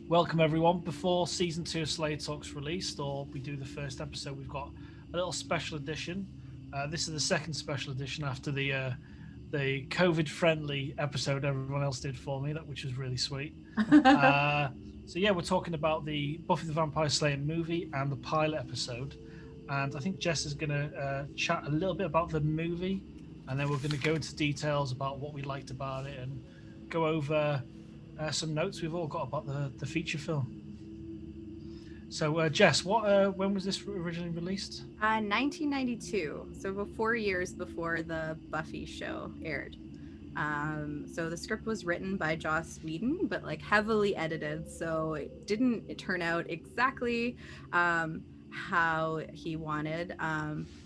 Welcome everyone. Before season 2 of Slayer Talks released, or we do the first episode, we've got a little special edition. This is the second special edition after the COVID-friendly episode everyone else did for me, which was really sweet. So yeah, we're talking about the Buffy the Vampire Slayer movie and the pilot episode. And I think Jess is going to chat a little bit about the movie, and then we're going to go into details about what we liked about it and go over some notes we've all got about the feature film. So, Jess, when was this originally released? 1992, so about 4 years before the Buffy show aired. So the script was written by Joss Whedon, but like heavily edited, so it didn't turn out exactly how he wanted.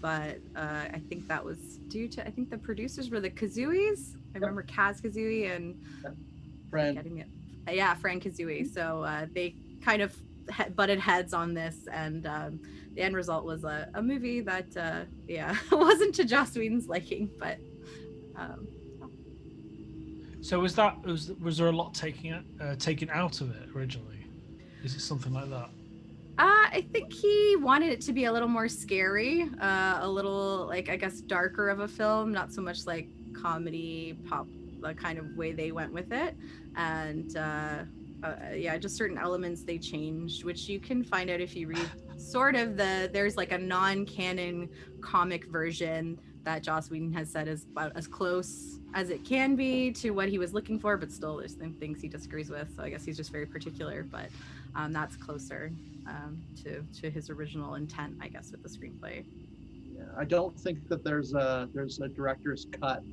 But I think that was due to, I think the producers were the Kazuis. I remember Kaz Kazooie and Fran. getting it. Yeah, Fran Kazooie. So they kind of butted heads on this, and the end result was a movie that wasn't to Joss Whedon's liking, but So was there a lot taken out of it originally? Is it something like that? I think he wanted it to be a little more scary, a little, like, I guess, darker of a film, not so much like comedy pop, the kind of way they went with it. And just certain elements they changed, which you can find out if you read sort of there's like a non-canon comic version that Joss Whedon has said is about as close as it can be to what he was looking for, but still there's things he disagrees with. So I guess he's just very particular, but that's closer to his original intent, I guess, with the screenplay. Yeah, I don't think that there's a director's cut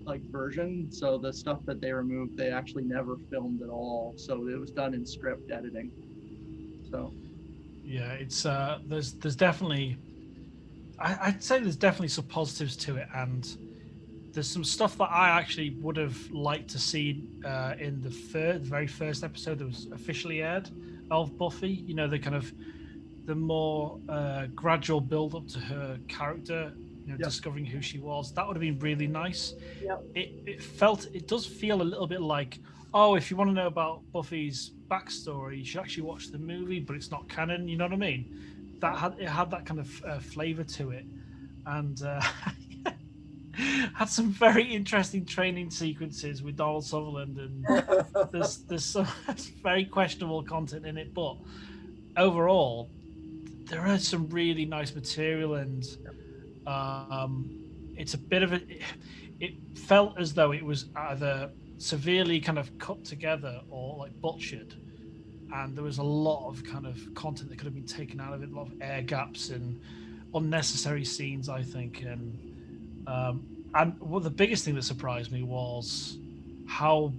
like version. So the stuff that they removed, they actually never filmed at all. So it was done in script editing. So yeah, it's there's definitely, I'd say there's definitely some positives to it, and there's some stuff that I actually would have liked to see in the very first episode that was officially aired of Buffy. You know, the more gradual build up to her character, discovering who she was. That would have been really nice. Yep. It does feel a little bit like, oh, if you want to know about Buffy's backstory, you should actually watch the movie, but it's not canon. You know what I mean? It had that kind of flavor to it, and had some very interesting training sequences with Donald Sutherland, and there's some very questionable content in it, but overall there is some really nice material, and it's a bit of it felt as though it was either severely kind of cut together or like butchered, and there was a lot of kind of content that could have been taken out of it, a lot of air gaps and unnecessary scenes, I think. And well, the biggest thing that surprised me was how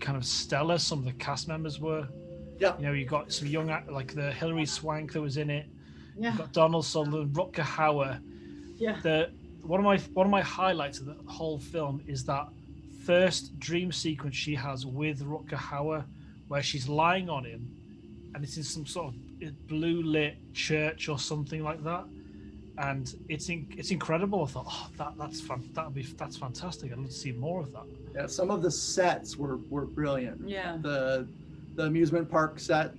kind of stellar some of the cast members were. Yeah, you got some young, like the Hilary Swank that was in it. Yeah, you got Donald Sutherland, Rutger Hauer. Yeah, one of my highlights of the whole film is that first dream sequence she has with Rutger Hauer, where she's lying on him, and it's in some sort of blue lit church or something like that, and it's incredible. I thought, oh, that's fantastic. I'd love to see more of that. Yeah, some of the sets were brilliant. Yeah, the amusement park set,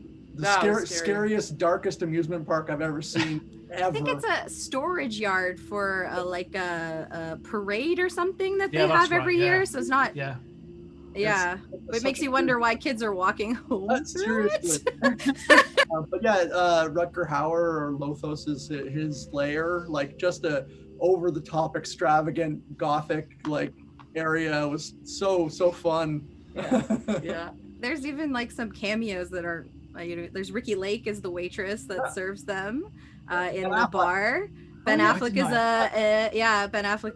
scariest, darkest amusement park I've ever seen. Ever. I think it's a storage yard for a parade or something that they have every year. So it's not. Yeah. Yeah, it makes you wonder why kids are walking home. Seriously. But yeah, Rutger Hauer, or Lothos, is his lair, like just a over-the-top, extravagant gothic like area. It was so fun. Yeah. There's even like some cameos that are. There's Ricky Lake is the waitress that serves them in the bar. Ben Affleck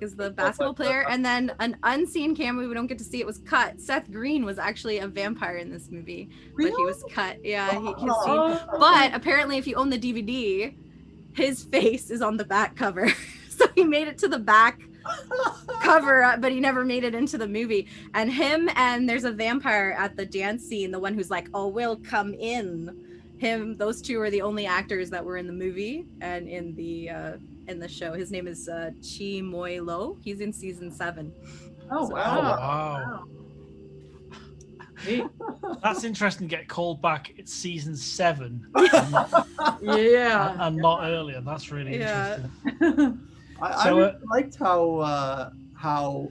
is the basketball player, and then an unseen cameo we don't get to see. It was cut. Seth Green was actually a vampire in this movie, but he was cut. Yeah, but apparently, if you own the DVD, his face is on the back cover, so he made it to the back cover, but he never made it into the movie. And him and there's a vampire at the dance scene, the one who's like, "Oh, we'll come in." Those two are the only actors that were in the movie and in the show. His name is Chi Moi Lo. He's in season 7. Oh, wow. That's interesting to get called back. It's season 7. Yeah. And not earlier. That's really interesting. I really liked how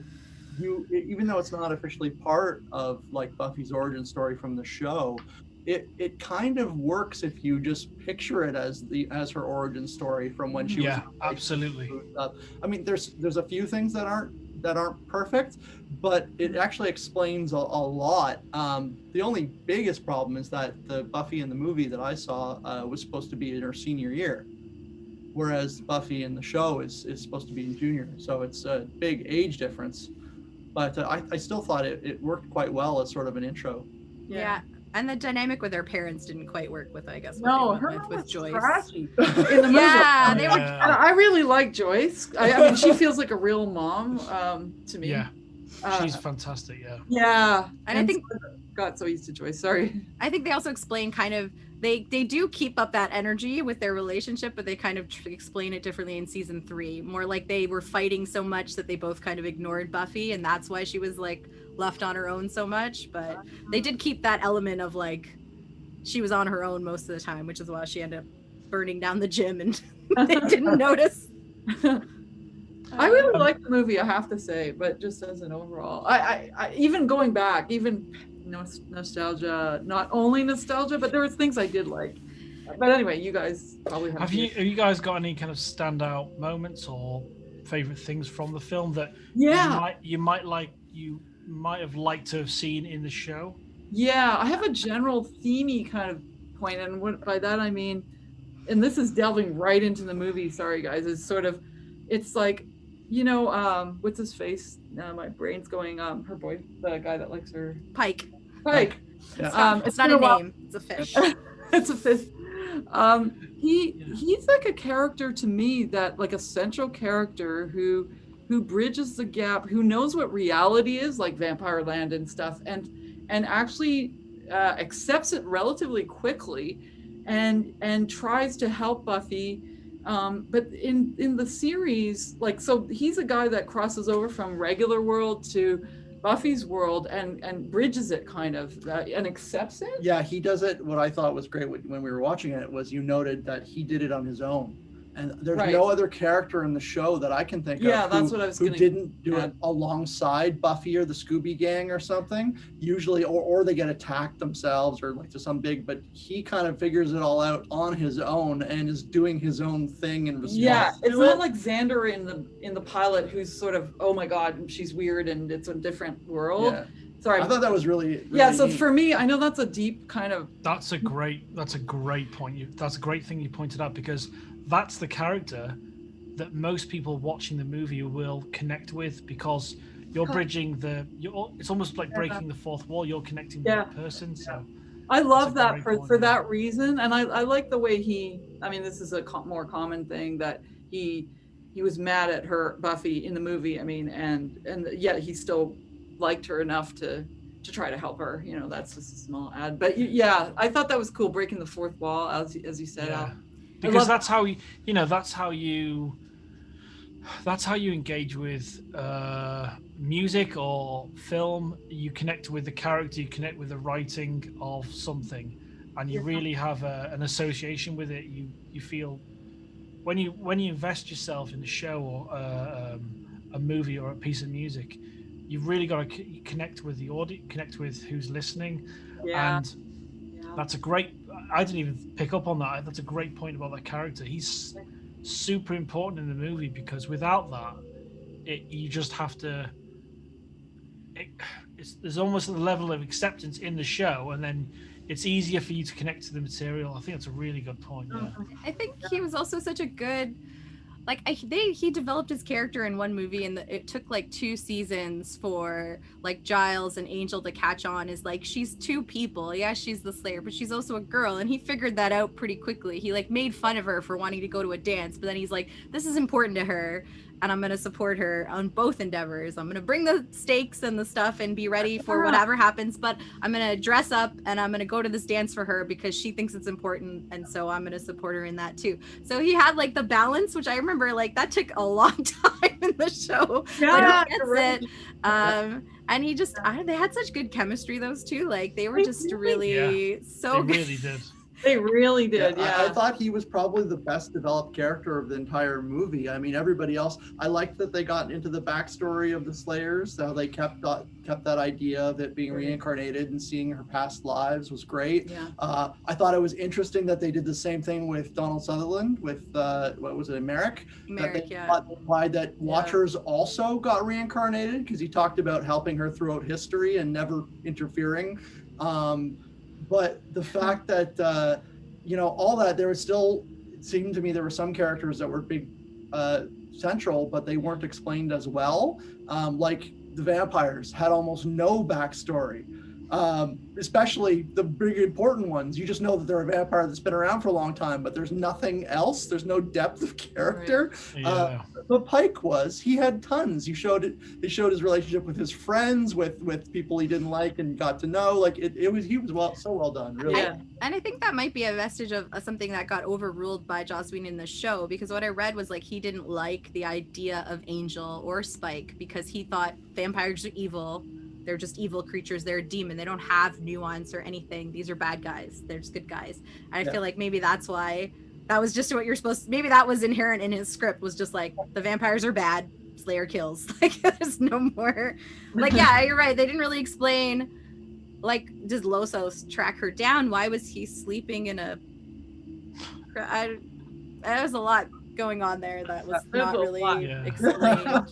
you, even though it's not officially part of like Buffy's origin story from the show, it kind of works if you just picture it as her origin story from when she was. Absolutely. I mean, there's a few things that aren't perfect, but it actually explains a lot. The only biggest problem is that the Buffy in the movie that I saw was supposed to be in her senior year, whereas Buffy in the show is supposed to be in junior. So it's a big age difference. But I still thought it worked quite well as sort of an intro. Yeah. And the dynamic with her parents didn't quite work with, I guess, No, her with mom was Joyce. trashy in the movie. Yeah, they were. And I really like Joyce. I mean, she feels like a real mom to me. Yeah, she's fantastic. Yeah. Yeah, and I think got so used to Joyce. Sorry. I think they also explain kind of they do keep up that energy with their relationship, but they kind of explain it differently in season 3. More like they were fighting so much that they both kind of ignored Buffy, and that's why she was like left on her own so much. But they did keep that element of like she was on her own most of the time, which is why she ended up burning down the gym and they didn't notice. I really like the movie, I have to say, but just as an overall, I even going back, even nostalgia, not only nostalgia, but there was things I did like. But anyway, you guys probably have you guys got any kind of standout moments or favorite things from the film that you might have liked to have seen in the show? Yeah, I have a general themey kind of point, and what by that I mean, and this is delving right into the movie, sorry guys, it's like, you know, what's his face? My brain's going, her boy, the guy that likes her. Pike. Yeah. It's not a name, it's a fish. It's a fish. He's like a character to me, that like a central character who bridges the gap, who knows what reality is, like Vampire Land and stuff, and actually accepts it relatively quickly and tries to help Buffy. But in the series, like, so he's a guy that crosses over from regular world to Buffy's world and bridges it kind of and accepts it. Yeah, he does it. What I thought was great when we were watching it was you noted that he did it on his own. And there's no other character in the show that I can think of that's what I was who didn't do it alongside Buffy or the Scooby Gang or something, usually, or they get attacked themselves or like to some big, but he kind of figures it all out on his own and is doing his own thing in response. Yeah, it's not like Xander in the pilot, who's sort of, oh my God, she's weird and it's a different world. Yeah. Sorry, I thought that was really so neat. For me, I know that's a deep kind of. That's a great point. That's a great thing you pointed out, because that's the character that most people watching the movie will connect with, because you're bridging it's almost like breaking the fourth wall. You're connecting with that person. So I love that for that reason. And I like the way this is a more common thing, that he was mad at her, Buffy, in the movie. I mean, and yet he still liked her enough to try to help her. You know, that's just a small ad. But yeah, I thought that was cool, breaking the fourth wall, as you said. Yeah. Because that's how you engage with music or film. You connect with the character, you connect with the writing of something, and you really have an association with it. You feel when you invest yourself in a show or a movie or a piece of music, you've really got to connect with the audience, connect with who's listening, and that's a great. I didn't even pick up on that. That's a great point about that character. He's super important in the movie, because without that, you just have to. There's almost a level of acceptance in the show, and then it's easier for you to connect to the material. I think that's a really good point. Yeah. I think he was also such a good. He developed his character in one movie, and it took like 2 seasons for like Giles and Angel to catch on. Is like, she's 2 people. Yeah, she's the Slayer, but she's also a girl, and he figured that out pretty quickly. He like made fun of her for wanting to go to a dance, but then he's like, this is important to her, and I'm gonna support her on both endeavors. I'm gonna bring the stakes and the stuff and be ready for whatever happens, but I'm gonna dress up and I'm gonna go to this dance for her because she thinks it's important, and so I'm gonna support her in that too. So he had like the balance, which I remember like that took a long time in the show. Yeah, but he gets it. And he just, they had such good chemistry, those two. Like they were just really so they good. really did. They really did, yeah. I thought he was probably the best developed character of the entire movie. I mean, everybody else, I liked that they got into the backstory of the Slayers, how they kept that idea of it being reincarnated and seeing her past lives was great. Yeah. I thought it was interesting that they did the same thing with Donald Sutherland, with, what was it, Merrick? Merrick, implied that Watchers also got reincarnated because he talked about helping her throughout history and never interfering. But the fact that, all that, there was still, it seemed to me there were some characters that were big central, but they weren't explained as well. Like the vampires had almost no backstory, especially the big important ones. You just know that they're a vampire that's been around for a long time, but there's nothing else. There's no depth of character. Yeah. But Pike he had tons. He showed his relationship with his friends, with people he didn't like and got to know. Like he was so well done, really. Yeah. And I think that might be a vestige of something that got overruled by Joss Whedon in the show, because what I read was like he didn't like the idea of Angel or Spike because he thought vampires are evil. They're just evil creatures. They're a demon. They don't have nuance or anything. These are bad guys. They're just good guys. And I feel like maybe that's why that was just what you're supposed to, maybe that was inherent in his script, was just like, the vampires are bad, Slayer kills. Like, there's no more. Like, yeah, you're right. They didn't really explain, like, does Losos track her down? Why was he sleeping in a... there was a lot going on there that was not really explained.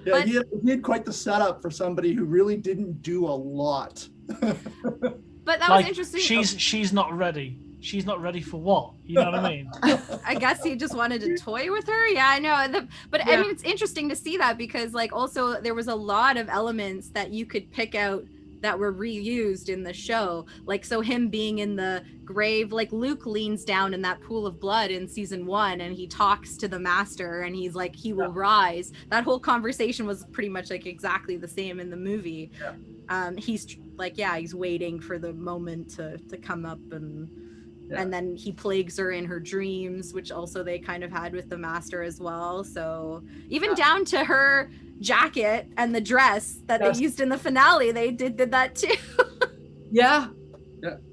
Yeah, he had quite the setup for somebody who really didn't do a lot. But that was interesting. She's not ready. She's not ready for what? You know what I mean? I guess he just wanted to toy with her. Yeah, I know. I mean, it's interesting to see that because, like, also there was a lot of elements that you could pick out that were reused in the show. Like, so him being in the grave, like Luke leans down in that pool of blood in season 1 and he talks to the master and he's like, he will rise. That whole conversation was pretty much like exactly the same in the movie. He's like, he's waiting for the moment to come up, and then he plagues her in her dreams, which also they kind of had with the master as well. So even down to her jacket and the dress that they used in the finale, they did that too. Yeah,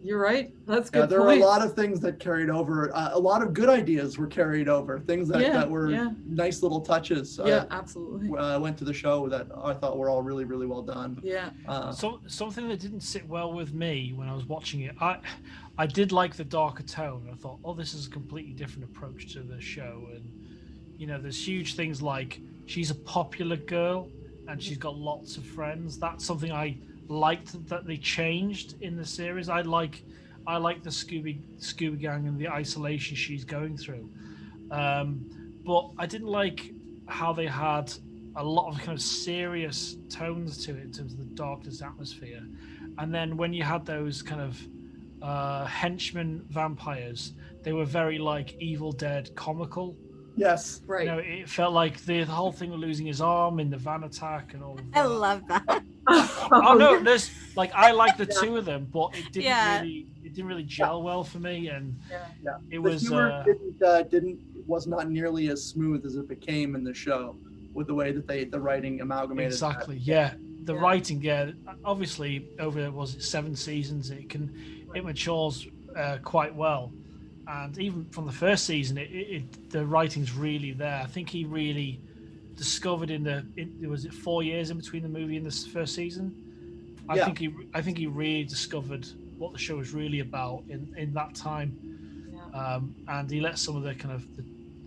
you're right. That's good. There were a lot of things that carried over. A lot of good ideas were carried over. Things that were nice little touches. Absolutely. Went to the show that I thought were all really, really well done. Yeah. So something that didn't sit well with me when I was watching it, I did like the darker tone. I thought, this is a completely different approach to the show, and there's huge things like she's a popular girl and she's got lots of friends. That's something I liked that they changed in the series. I like the Scooby Gang and the isolation she's going through, but I didn't like how they had a lot of kind of serious tones to it in terms of the darkness atmosphere, and then when you had those kind of henchmen vampires, they were very like Evil Dead comical. Yes, right. It felt like the whole thing of losing his arm in the van attack and all of that. I love that. No, there's like, I like the two of them, but it didn't really gel well for me, and it was was not nearly as smooth as it became in the show with the way that the writing amalgamated. Exactly. The writing, obviously over 7 seasons, it matures quite well. And even from the first season, the writing's really there. I think he really discovered was it 4 years in between the movie and this first season? I think he really discovered what the show was really about in that time. And he let some of the kind of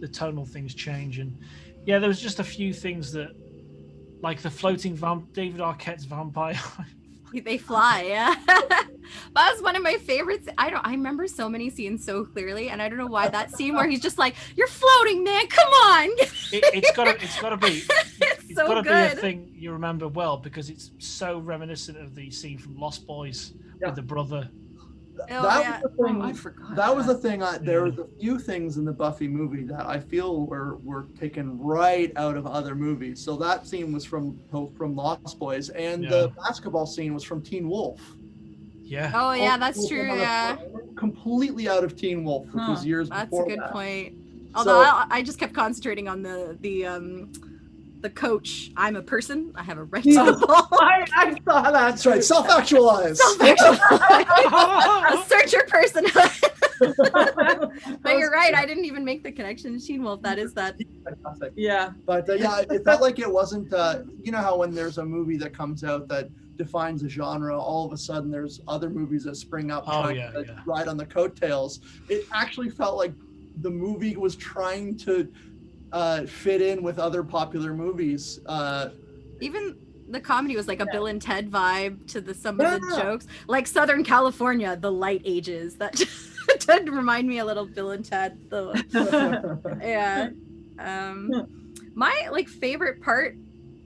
the tonal things change. And there was just a few things that, like the floating David Arquette's vampire. They fly, That was one of my favorites. I remember so many scenes so clearly, and I don't know why that scene where he's just like, "You're floating, man! Come on!" It's gotta be. It's so gotta good. be a thing you remember well because it's so reminiscent of the scene from Lost Boys with the brother. Was the thing. I forgot. That was the thing. There was a few things in the Buffy movie that I feel were taken right out of other movies. So that scene was from Lost Boys, and the basketball scene was from Teen Wolf. Yeah. Oh yeah, that's true. Completely out of Teen Wolf, which was years before. That's a good point. Although I just kept concentrating on the the coach, I'm a person. I have a right to the ball. I saw that. That's right. Self-actualize. Assert your personhood. But you're right. I didn't even make the connection. Teen Wolf. That is that. Fantastic. Yeah. But yeah, it felt like it wasn't. You know how when there's a movie that comes out that defines a genre, all of a sudden there's other movies that spring up trying to ride on the coattails. It actually felt like the movie was trying to fit in with other popular movies. Even the comedy was like a Bill and Ted vibe to some of the jokes, like Southern California, the light ages. That did remind me a little Bill and Ted. Yeah. My like favorite part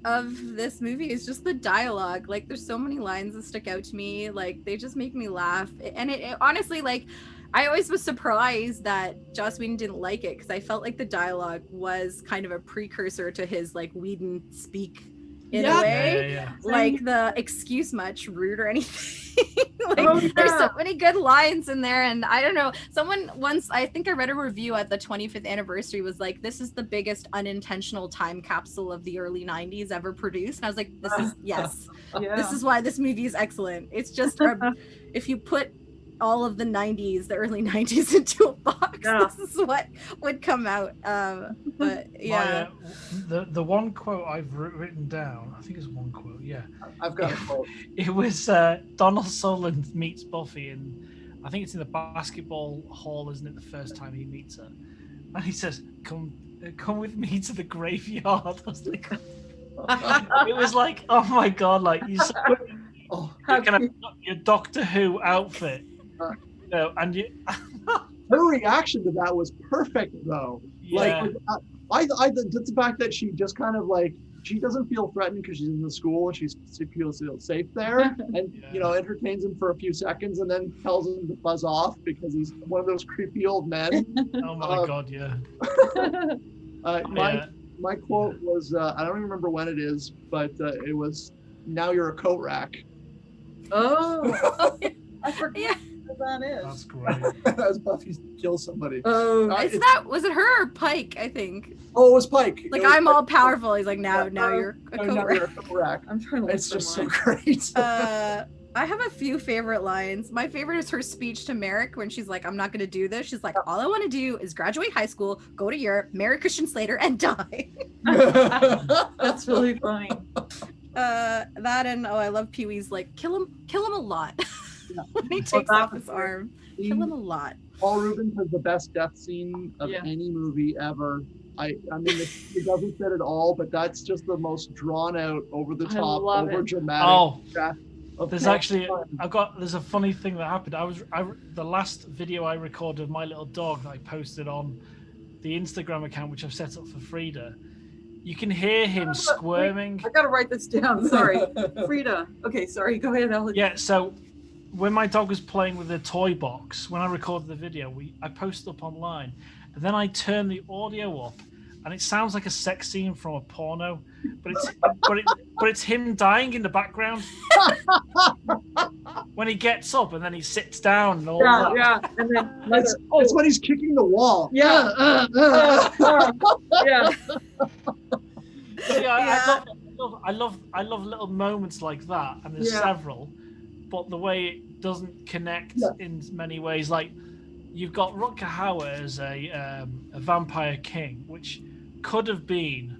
of this movie is just the dialogue. Like there's so many lines that stick out to me. Like they just make me laugh. And it honestly, like I always was surprised that Joss Whedon didn't like it, because I felt like the dialogue was kind of a precursor to his like Whedon speak in a way. Like the excuse much, rude or anything. Like there's so many good lines in there. And I don't know, someone once, I think I read a review at the 25th anniversary, was like, this is the biggest unintentional time capsule of the early 90s ever produced. And I was like, this is this is why this movie is excellent. It's just if you put all of the 90s, the early 90s into a box, this is what would come out. But yeah. The one quote I've written down, I think it's one quote, I've got a quote. It was Donald Sutherland meets Buffy, and I think it's in the basketball hall, isn't it, the first time he meets her? And he says, come with me to the graveyard. I was like, it was like, oh my God, like you're gonna have your Doctor Who outfit. And Her reaction to that was perfect, though. Like, I the fact that she just kind of like, she doesn't feel threatened because she's in the school and she feels safe there, and entertains him for a few seconds and then tells him to buzz off because he's one of those creepy old men. Oh my God, my quote was, I don't even remember when it is, but it was, "Now you're a coat rack." Oh, I forget. That is. That's great. That was Buffy kills somebody. Was it her or Pike? I think. Oh, it was Pike. Like, I'm all powerful. He's like, now you're a coat rack. I'm trying to look It's just so great. I have a few favorite lines. My favorite is her speech to Merrick when she's like, I'm not going to do this. She's like, all I want to do is graduate high school, go to Europe, marry Christian Slater, and die. That's really funny. That and I love Pee-wee's like, kill him a lot. When he takes off his arm, kill him a lot. Paul Rubens has the best death scene of any movie ever. I mean, it doesn't fit at all, but that's just the most drawn out, over the top, over dramatic death. There's a funny thing that happened. The last video I recorded of my little dog that I posted on the Instagram account, which I've set up for Frida. You can hear him squirming. I gotta write this down. Sorry, Frida. Okay, sorry. Go ahead, Alex. Yeah. So when my dog was playing with the toy box, when I recorded the video, I posted up online, and then I turned the audio up, and it sounds like a sex scene from a porno, but it's him dying in the background when he gets up and then he sits down and all that. Yeah, and then it's when he's kicking the wall. Yeah. I love little moments like that, and there's several. But the way it doesn't connect in many ways, like you've got Rutger Hauer as a vampire king, which could have been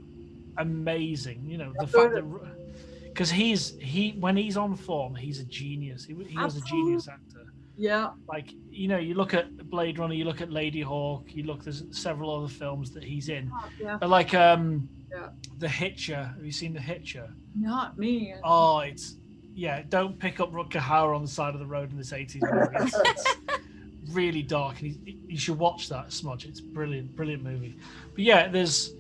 amazing. The fact that because when he's on form, he's a genius. He was a genius actor. Yeah. Like you look at Blade Runner, you look at Lady Hawk, there's several other films that he's in. But like The Hitcher. Have you seen The Hitcher? Not me. Oh, don't pick up Rutger Hauer on the side of the road in this 80s movie. It's really dark, and you should watch that, Smudge. It's brilliant movie. But yeah, there's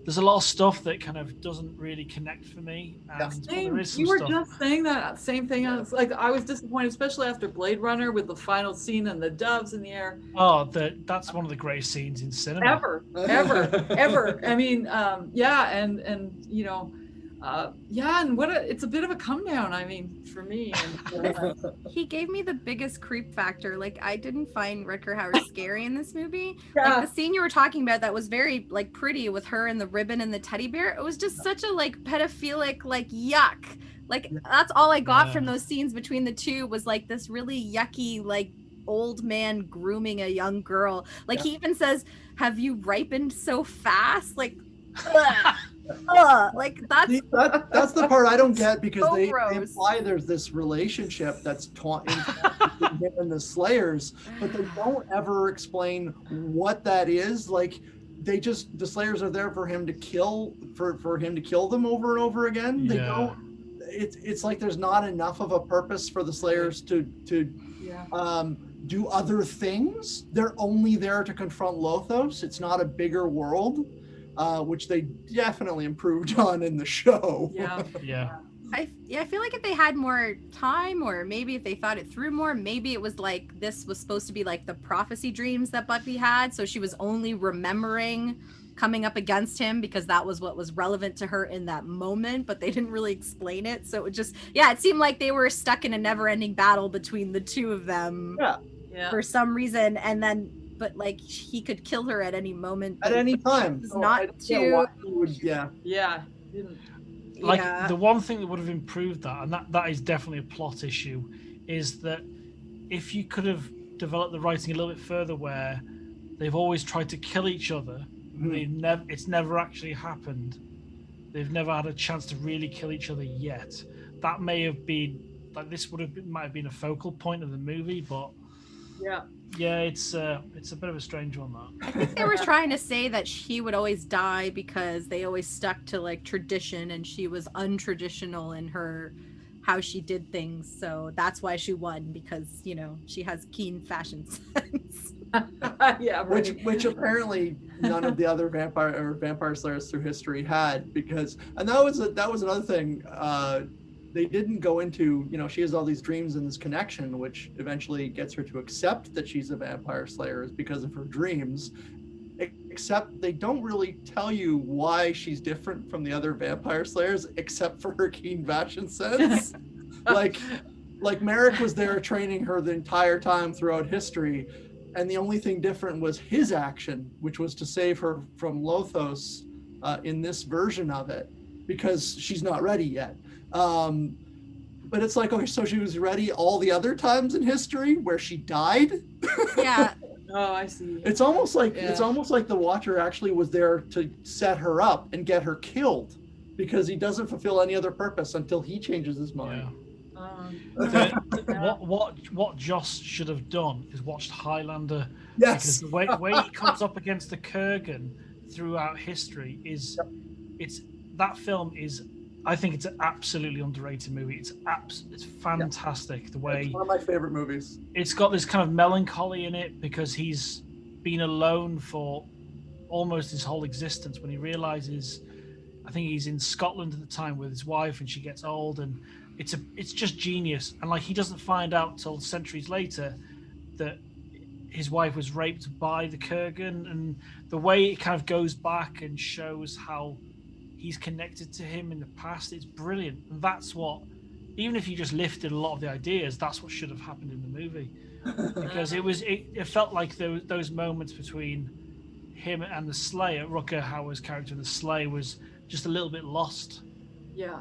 a lot of stuff that kind of doesn't really connect for me. And there is some you were stuff. just saying that same thing. I was disappointed, especially after Blade Runner with the final scene and the doves in the air. Oh, that's one of the greatest scenes in cinema ever. I mean, and Yeah, and it's a bit of a come down, I mean, for me. And, He gave me the biggest creep factor. Like, I didn't find Rutger Hauer scary in this movie. Yeah. Like, the scene you were talking about that was very, like, pretty with her and the ribbon and the teddy bear. It was just such a, like, pedophilic, like, yuck. Like, that's all I got from those scenes between the two was, like, this really yucky, like, old man grooming a young girl. Like, he even says, "Have you ripened so fast?" Like, like that's the part I don't get, because so they gross. imply there's this relationship that's taught in him and the Slayers, but they don't ever explain what that is. Like, the Slayers are there for him to kill, for him to kill them over and over again. They don't. It's like there's not enough of a purpose for the Slayers to do other things. They're only there to confront Lothos. It's not a bigger world. Which they definitely improved on in the show. I feel like if they had more time, or maybe if they thought it through more, maybe it was like this was supposed to be like the prophecy dreams that Buffy had, so she was only remembering coming up against him because that was what was relevant to her in that moment, but they didn't really explain it. So it just, it seemed like they were stuck in a never-ending battle between the two of them for some reason, and then but like he could kill her at any moment, at any time. The one thing that would have improved that, and that is definitely a plot issue, is that if you could have developed the writing a little bit further, where they've always tried to kill each other, it's never actually happened. They've never had a chance to really kill each other yet. That may have been like might have been a focal point of the movie, but it's a bit of a strange one, that. I think they were trying to say that she would always die because they always stuck to like tradition, and she was untraditional in her how she did things. So that's why she won, because she has keen fashion sense. Which apparently none of the other vampire slayers through history had, because, and that was another thing. They didn't go into, she has all these dreams and this connection, which eventually gets her to accept that she's a vampire slayer is because of her dreams. Except they don't really tell you why she's different from the other vampire slayers, except for her keen fashion sense. like Merrick was there training her the entire time throughout history, and the only thing different was his action, which was to save her from Lothos in this version of it, because she's not ready yet. But it's like, okay, so she was ready all the other times in history where she died. Oh, I see. It's almost like the Watcher actually was there to set her up and get her killed, because he doesn't fulfill any other purpose until he changes his mind. What Joss should have done is watched Highlander. Yes. Because the way he comes up against the Kurgan throughout history is, that film is, I think it's an absolutely underrated movie. It's fantastic. The way, it's one of my favorite movies. It's got this kind of melancholy in it, because he's been alone for almost his whole existence. When he realizes, I think he's in Scotland at the time with his wife, and she gets old, and it's just genius. And like, he doesn't find out till centuries later that his wife was raped by the Kurgan, and the way it kind of goes back and shows how he's connected to him in the past, it's brilliant. And that's what, even if you just lifted a lot of the ideas, that's what should have happened in the movie. Because it felt like those moments between him and the Slayer, Rutger Hauer's character in the Slayer, was just a little bit lost. Yeah,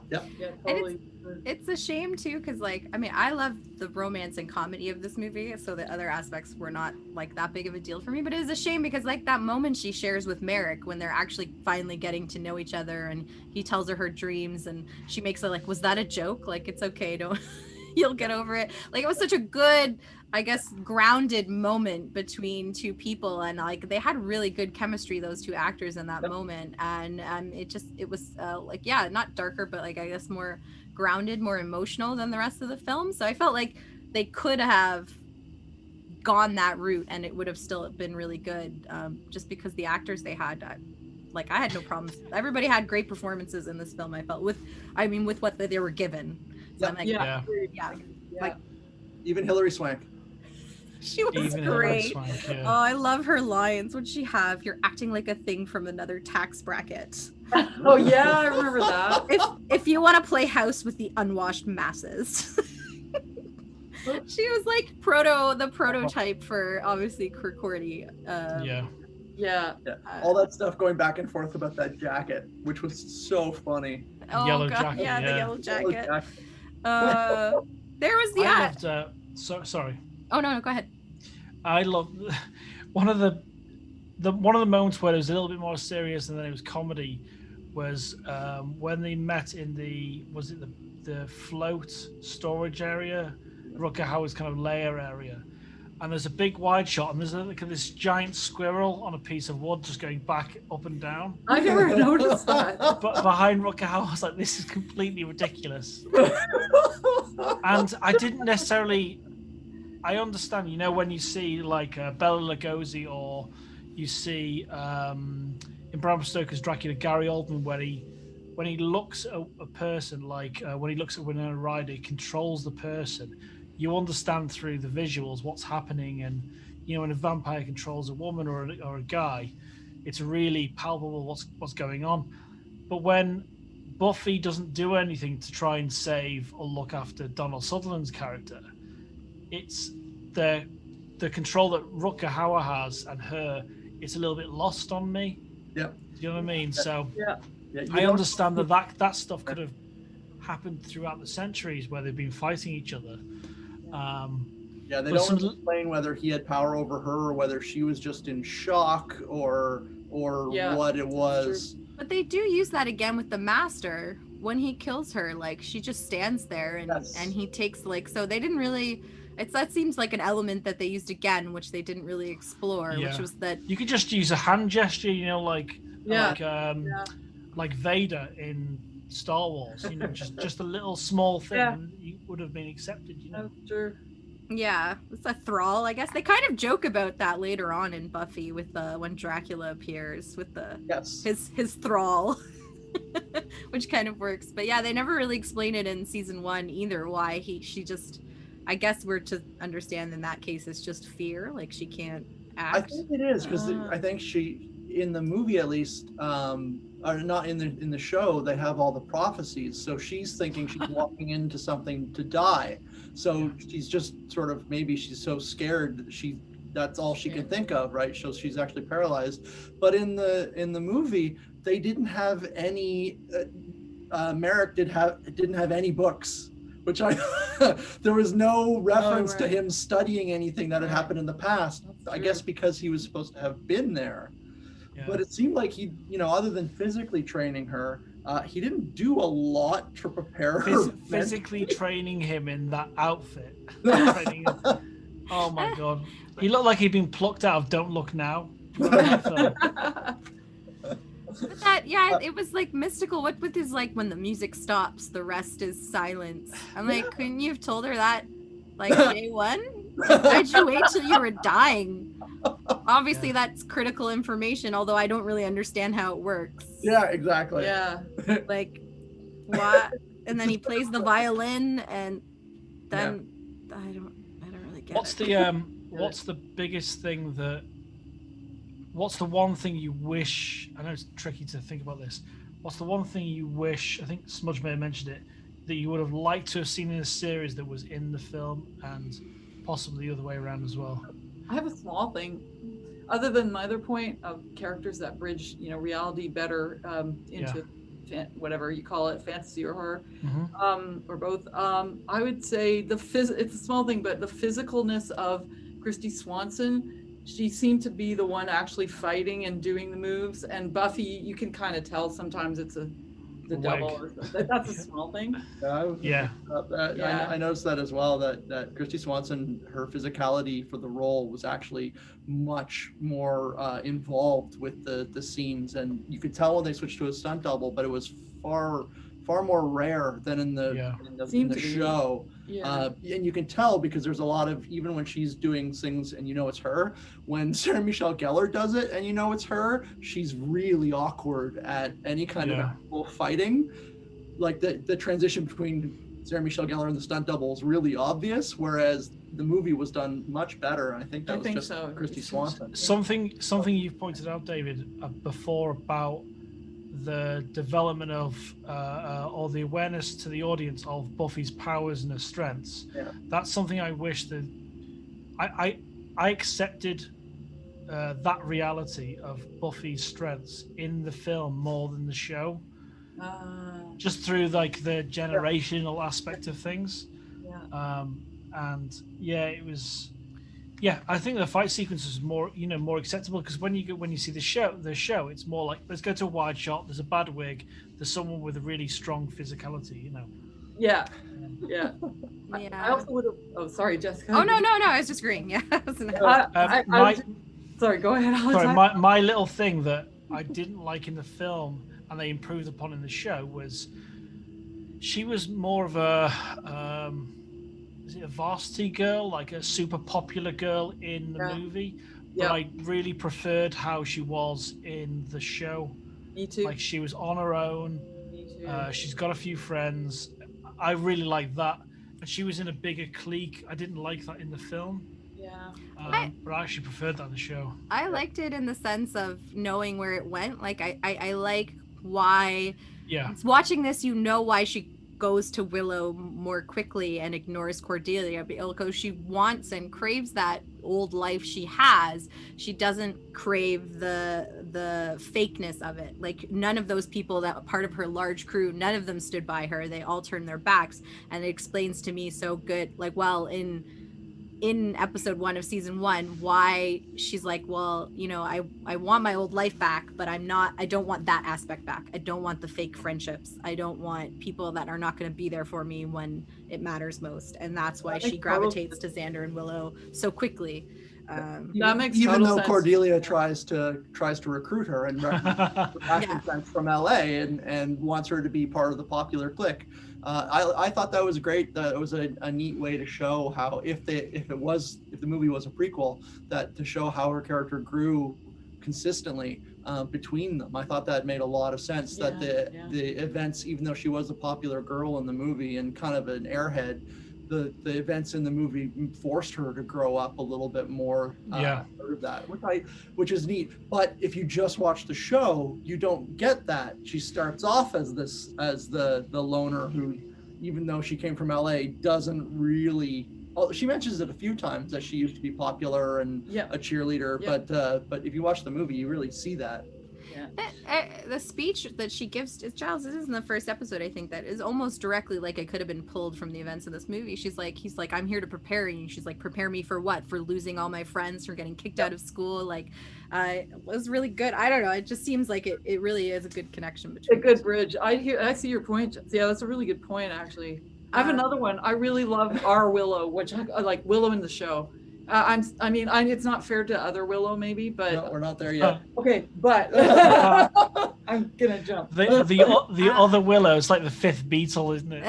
totally. It's a shame too, because like, I mean, I love the romance and comedy of this movie, so the other aspects were not like that big of a deal for me. But it is a shame because like that moment she shares with Merrick when they're actually finally getting to know each other, and he tells her dreams, and she makes it like, was that a joke? Like, it's okay, don't you'll get over it. Like, it was such a good, I guess, grounded moment between two people, and like they had really good chemistry, those two actors, in that moment. And it was like, not darker, but like, I guess more grounded, more emotional than the rest of the film. So I felt like they could have gone that route and it would have still been really good, just because the actors they had, like, I had no problems. Everybody had great performances in this film, I felt, with what they were given. So I'm like, like, even Hilary Swank. She was great. Oh, I love her lines. What'd she have? You're acting like a thing from another tax bracket. Oh yeah, I remember that. If you want to play house with the unwashed masses. She was like the prototype for obviously Cordy. Yeah. Yeah. All that stuff going back and forth about that jacket, which was so funny. Oh Yellow god, jacket, yeah, the yeah. yellow jacket. Jacket. There was I loved, sorry. Oh no, go ahead. I love one of the moments where it was a little bit more serious and then it was comedy was when they met in the float storage area, Rutger Hauer's kind of lair area, and there's a big wide shot and there's this giant squirrel on a piece of wood just going back up and down. I never noticed that. But behind Rutger Hauer, I was like, this is completely ridiculous. And I didn't necessarily. I understand, when you see like Bela Lugosi or you see in Bram Stoker's Dracula, Gary Oldman, when he looks at a person, like when he looks at Winona Ryder, he controls the person. You understand through the visuals what's happening, and when a vampire controls a woman or a guy, it's really palpable what's going on. But when Buffy doesn't do anything to try and save or look after Donald Sutherland's character, it's the control that Rutger Hauer has and her. It's a little bit lost on me. Yep. Do you know what I mean? So Yeah, I understand that stuff could have happened throughout the centuries where they've been fighting each other. They don't explain whether he had power over her or whether she was just in shock or what it was. But they do use that again with the master when he kills her. Like she just stands there and he takes so they didn't really. That seems like an element that they used again, which they didn't really explore, which was that you could just use a hand gesture, like Vader in Star Wars, just a little small thing, and you would have been accepted, Oh, sure. Yeah, it's a thrall, I guess. They kind of joke about that later on in Buffy with when Dracula appears with his thrall, which kind of works. But yeah, they never really explain it in season 1 either. Why she just. I guess we're to understand in that case it's just fear, like she can't act. I think it is because I think she, in the movie at least, or not in the show, they have all the prophecies. So she's thinking she's walking into something to die. So she's just sort of, maybe she's so scared that that's all she can think of, right? So she's actually paralyzed. But in the movie, they didn't have any. Merrick didn't have any books. Which there was no reference to him studying anything that had happened in the past. I guess because he was supposed to have been there. Yeah. But it seemed like he, other than physically training her, he didn't do a lot to prepare her. Physically training him in that outfit. Oh my God. He looked like he'd been plucked out of Don't Look Now. It was like mystical. What with his when the music stops, the rest is silence. I'm like, couldn't you have told her that day one? Why'd you wait till you were dying? Obviously, that's critical information. Although I don't really understand how it works. Yeah, exactly. Yeah. What? And then he plays the violin, and then I don't really get it. What's the biggest thing that? What's the one thing you wish? I know it's tricky to think about this. What's the one thing you wish? I think Smudge may have mentioned it, that you would have liked to have seen in a series that was in the film, and possibly the other way around as well. I have a small thing, other than my other point of characters that bridge, reality better into whatever you call it, fantasy or horror, or both. I would say it's a small thing, but the physicalness of Christy Swanson. She seemed to be the one actually fighting and doing the moves, and Buffy, you can kind of tell sometimes it's the double or something. That's a small thing. I noticed that as well, that Christy Swanson, her physicality for the role was actually much more involved with the scenes, and you could tell when they switched to a stunt double, but it was far more rare than in the show. Yeah. And you can tell because there's a lot of, even when she's doing things and it's her, when Sarah Michelle Gellar does it and it's her, she's really awkward at any kind of actual fighting. Like the transition between Sarah Michelle Gellar and the stunt double is really obvious, whereas the movie was done much better. And I think that was just Christy Swanson. Something you've pointed out, David, before about the development of or the awareness to the audience of Buffy's powers and her strengths. Yeah. That's something I wish that I accepted that reality of Buffy's strengths in the film more than the show, just through like the generational aspect of things. And yeah, it was. Yeah, I think the fight sequence is more, more acceptable because when you see the show, it's more like, let's go to a wide shot. There's a bad wig. There's someone with a really strong physicality. Yeah. Yeah. I also would have. Oh, sorry, Jessica. Oh no, I was just agreeing. Yeah. Sorry, go ahead, Alex. Sorry, my little thing that I didn't like in the film and they improved upon in the show was she was more of a. Is it a varsity girl, like a super popular girl in the movie? But I really preferred how she was in the show. Me too. Like she was on her own. Me too. She's got a few friends. I really liked that. And she was in a bigger clique. I didn't like that in the film. Yeah. But I actually preferred that in the show. I liked it in the sense of knowing where it went. Like I like why. Yeah. Watching this, why she goes to Willow more quickly and ignores Cordelia because she wants and craves that old life she has. She doesn't crave the fakeness of it. Like none of those people that were part of her large crew, none of them stood by her. They all turned their backs, and it explains to me so good, like, well, in episode 1 of season 1, why she's like, well, I want my old life back, but I don't want that aspect back. I don't want the fake friendships. I don't want people that are not going to be there for me when it matters most. And that's why she gravitates to Xander and Willow so quickly. That makes even though sense. Cordelia tries to recruit her and friends from LA and wants her to be part of the popular clique. I thought that was great. That it was a neat way to show how if the movie was a prequel, that to show how her character grew consistently between them. I thought that made a lot of sense. That the events, even though she was a popular girl in the movie and kind of an airhead, the events in the movie forced her to grow up a little bit more out of that, which is neat. But if you just watch the show, you don't get that. She starts off as the loner who, even though she came from LA, doesn't really. Oh, she mentions it a few times that she used to be popular and a cheerleader. But if you watch the movie, you really see that. The speech that she gives to Giles, this is in the first episode, I think, that is almost directly like it could have been pulled from the events of this movie. He's like, I'm here to prepare you. She's like, prepare me for what? For losing all my friends, for getting kicked out of school. Like, it was really good. I don't know. It just seems like it really is a good connection between. A good bridge. I see your point. Yeah, that's a really good point, actually. I have another one. I really love our Willow, which I like Willow in the show. It's not fair to other Willow, maybe, but no, we're not there yet. Okay, but I'm gonna jump. The other Willow is like the fifth Beatle, isn't it?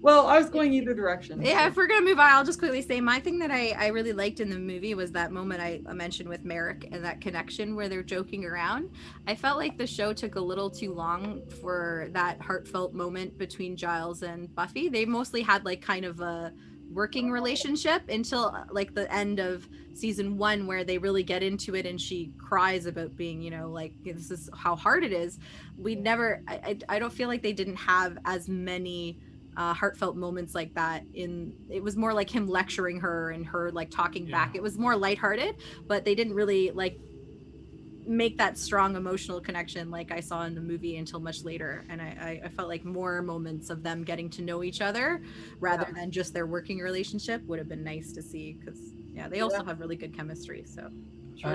Well, I was going either direction. Yeah, if we're gonna move on, I'll just quickly say my thing that I really liked in the movie was that moment I mentioned with Merrick and that connection where they're joking around. I felt like the show took a little too long for that heartfelt moment between Giles and Buffy. They mostly had like kind of a working relationship until like the end of season 1, where they really get into it and she cries about being, like, this is how hard it is. I don't feel like they didn't have as many heartfelt moments like that. It was more like him lecturing her and her like talking back. It was more lighthearted, but they didn't really like make that strong emotional connection like I saw in the movie until much later. And I felt like more moments of them getting to know each other rather than just their working relationship would have been nice to see, because they also have really good chemistry. So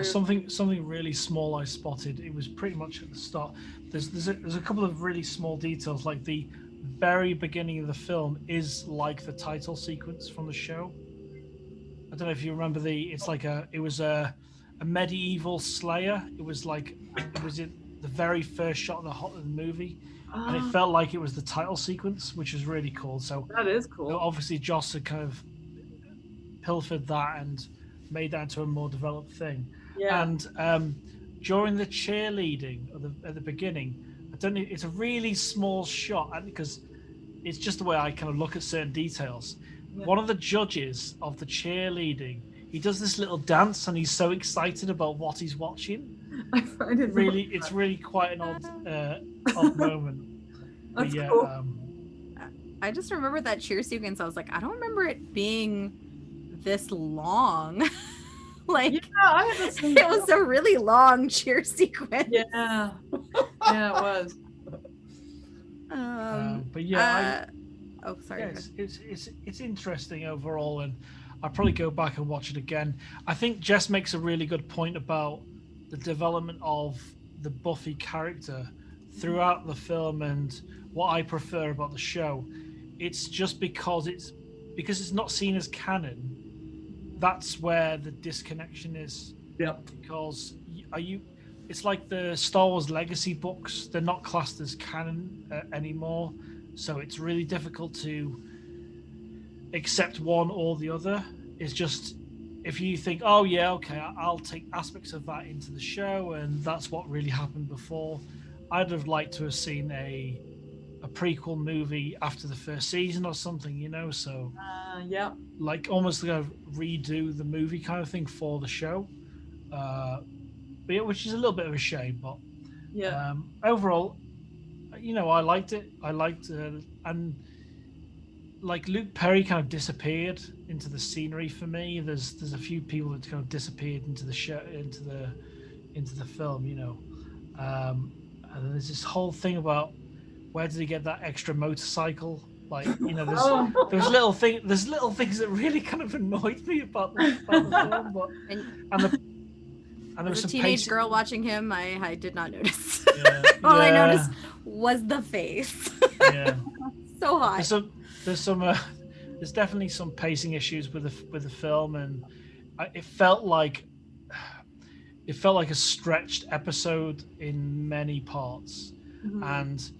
something really small I spotted. It was pretty much at the start. There's a couple of really small details, like the very beginning of the film is like the title sequence from the show. I don't know if you remember it was a medieval Slayer. It was in the very first shot of the movie, and it felt like it was the title sequence, which is really cool. So that is cool. Obviously, Joss had kind of pilfered that and made that into a more developed thing. Yeah. And during the cheerleading at the beginning, I don't know. It's a really small shot because it's just the way I kind of look at certain details. Yeah. One of the judges of the cheerleading, he does this little dance and he's so excited about what he's watching. I find it really, it's really quite an odd moment. But That's yeah, cool. I just remember that cheer sequence. I was like, I don't remember it being this long. Like, Yeah, I had the same. it was a really long cheer sequence. Yeah, yeah, it was. but yeah, oh, sorry. yeah, it's interesting overall, and I'll probably go back and watch it again. I think Jess makes a really good point about the development of the Buffy character throughout the film, and what I prefer about the show. It's just because it's not seen as canon. That's where the disconnection is. Yep. Because it's like the Star Wars Legacy books. They're not classed as canon anymore, so it's really difficult to accept one or the other. It's just, if you think, oh yeah, okay, I'll take aspects of that into the show, and that's what really happened before. I'd have liked to have seen a prequel movie after the first season or something, so Yeah. like almost like a redo the movie kind of thing for the show, but yeah, which is a little bit of a shame. But Yeah. Overall, I liked it. And like Luke Perry kind of disappeared into the scenery for me. There's a few people that kind of disappeared into the show, into the film, and there's this whole thing about where did he get that extra motorcycle? Like, there's little things that really kind of annoyed me about the film, but and there was As a some teenage girl watching him, I did not notice. Yeah, All I yeah. noticed was the face. Yeah. So hot. There's definitely some pacing issues with the film, and it felt like a stretched episode in many parts. Mm-hmm. And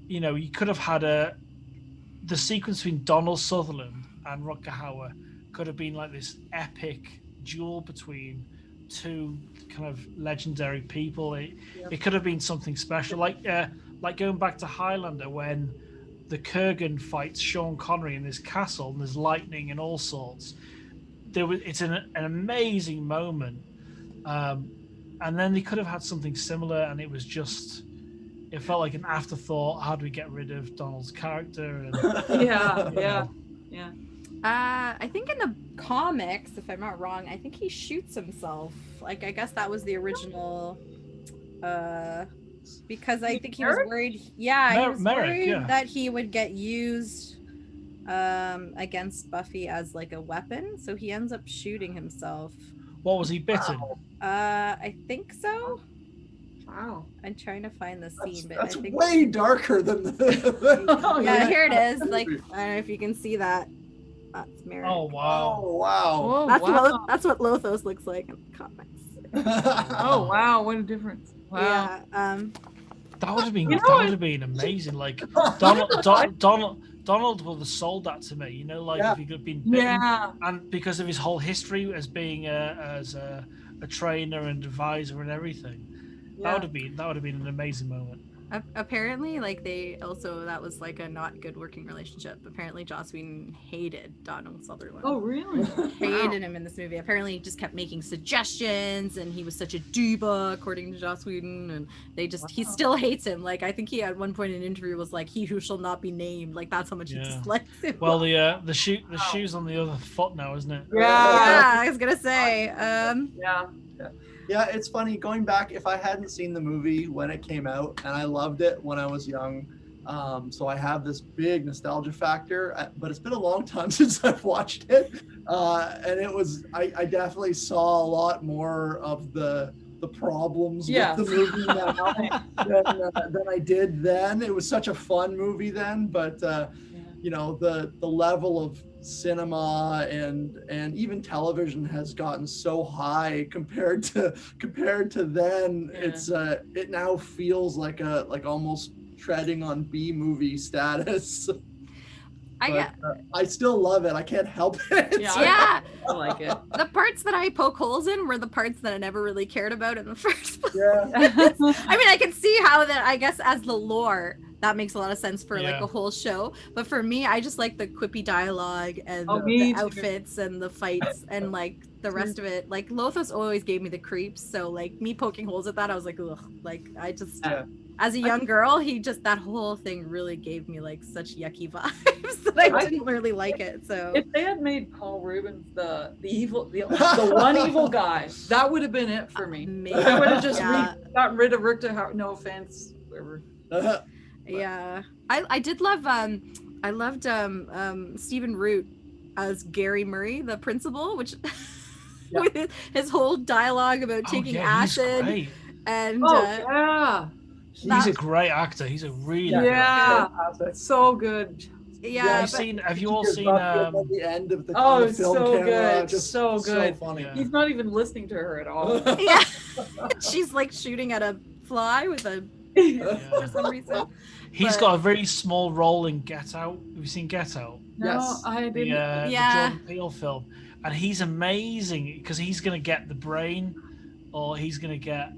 you could have had the sequence between Donald Sutherland and Rutger Hauer could have been like this epic duel between two kind of legendary people. It could have been something special, like going back to Highlander when the Kurgan fights Sean Connery in this castle and there's lightning and all sorts. It's an amazing moment, and then they could have had something similar, and it was just. It felt like an afterthought. How do we get rid of Donald's character? And, Yeah. I think in the comics, if I'm not wrong, I think he shoots himself. Like, I guess that was the original. Because I think he was worried. Yeah, he was worried that he would get used against Buffy as like a weapon. So he ends up shooting himself. What was he bitten? I think so. Wow. I'm trying to find the scene, but that's I think way darker than the. yeah, here it is. Like, I don't know if you can see that. That's Merrick. Oh wow! Oh wow! Oh, That's what Lothos looks like in the comics. Oh wow! What a difference! Wow. Yeah. That would have been amazing. Like Donald would have sold that to me. If he could have been bitten, and because of his whole history as being a trainer and advisor and everything. Yeah. That would have been an amazing moment. Apparently, like that was like a not good working relationship. Apparently, Joss Whedon hated Donald Sutherland. Oh, really? Hated him in this movie. Apparently, he just kept making suggestions, and he was such a diva, according to Joss Whedon. And he still hates him. Like, I think he at one point in an interview was like, "He who shall not be named." Like, that's how much he dislikes him. Well, the shoe's on the other foot now, isn't it? Yeah, I was gonna say. Yeah, it's funny going back. If I hadn't seen the movie when it came out, and I loved it when I was young, so I have this big nostalgia factor. But it's been a long time since I've watched it, and it was I definitely saw a lot more of the problems with the movie now than I did then. It was such a fun movie then, but the level of cinema and even television has gotten so high compared to then. It now feels like almost treading on B movie status. I still love it. I can't help it. Yeah. I like it. The parts that I poke holes in were the parts that I never really cared about in the first place. Yeah. I mean, I can see how that, I guess, as the lore, that makes a lot of sense for like a whole show. But for me, I just like the quippy dialogue and the outfits and the fights and like the rest of it. Like Lothos always gave me the creeps. So like me poking holes at that, I was like, ugh. Like I just, as a young girl, that whole thing really gave me like such yucky vibes that I didn't really like it. So if they had made Paul Rubens the one evil guy, that would have been it for me. Maybe. I would have just gotten rid of Richter. No offense, whoever. Yeah, I did love I loved Stephen Root as Gary Murray, the principal, which with his whole dialogue about taking acid and he's a great actor. He's a really so good. Yeah, have you all seen at the end of the film so camera, good, just so good. So funny. He's not even listening to her at all. Yeah, she's like shooting at a fly with a for some reason. He's got a very small role in Get Out. Have you seen Get Out? No, I didn't. The Jordan Peele film, and he's amazing because he's gonna get the brain, or he's gonna get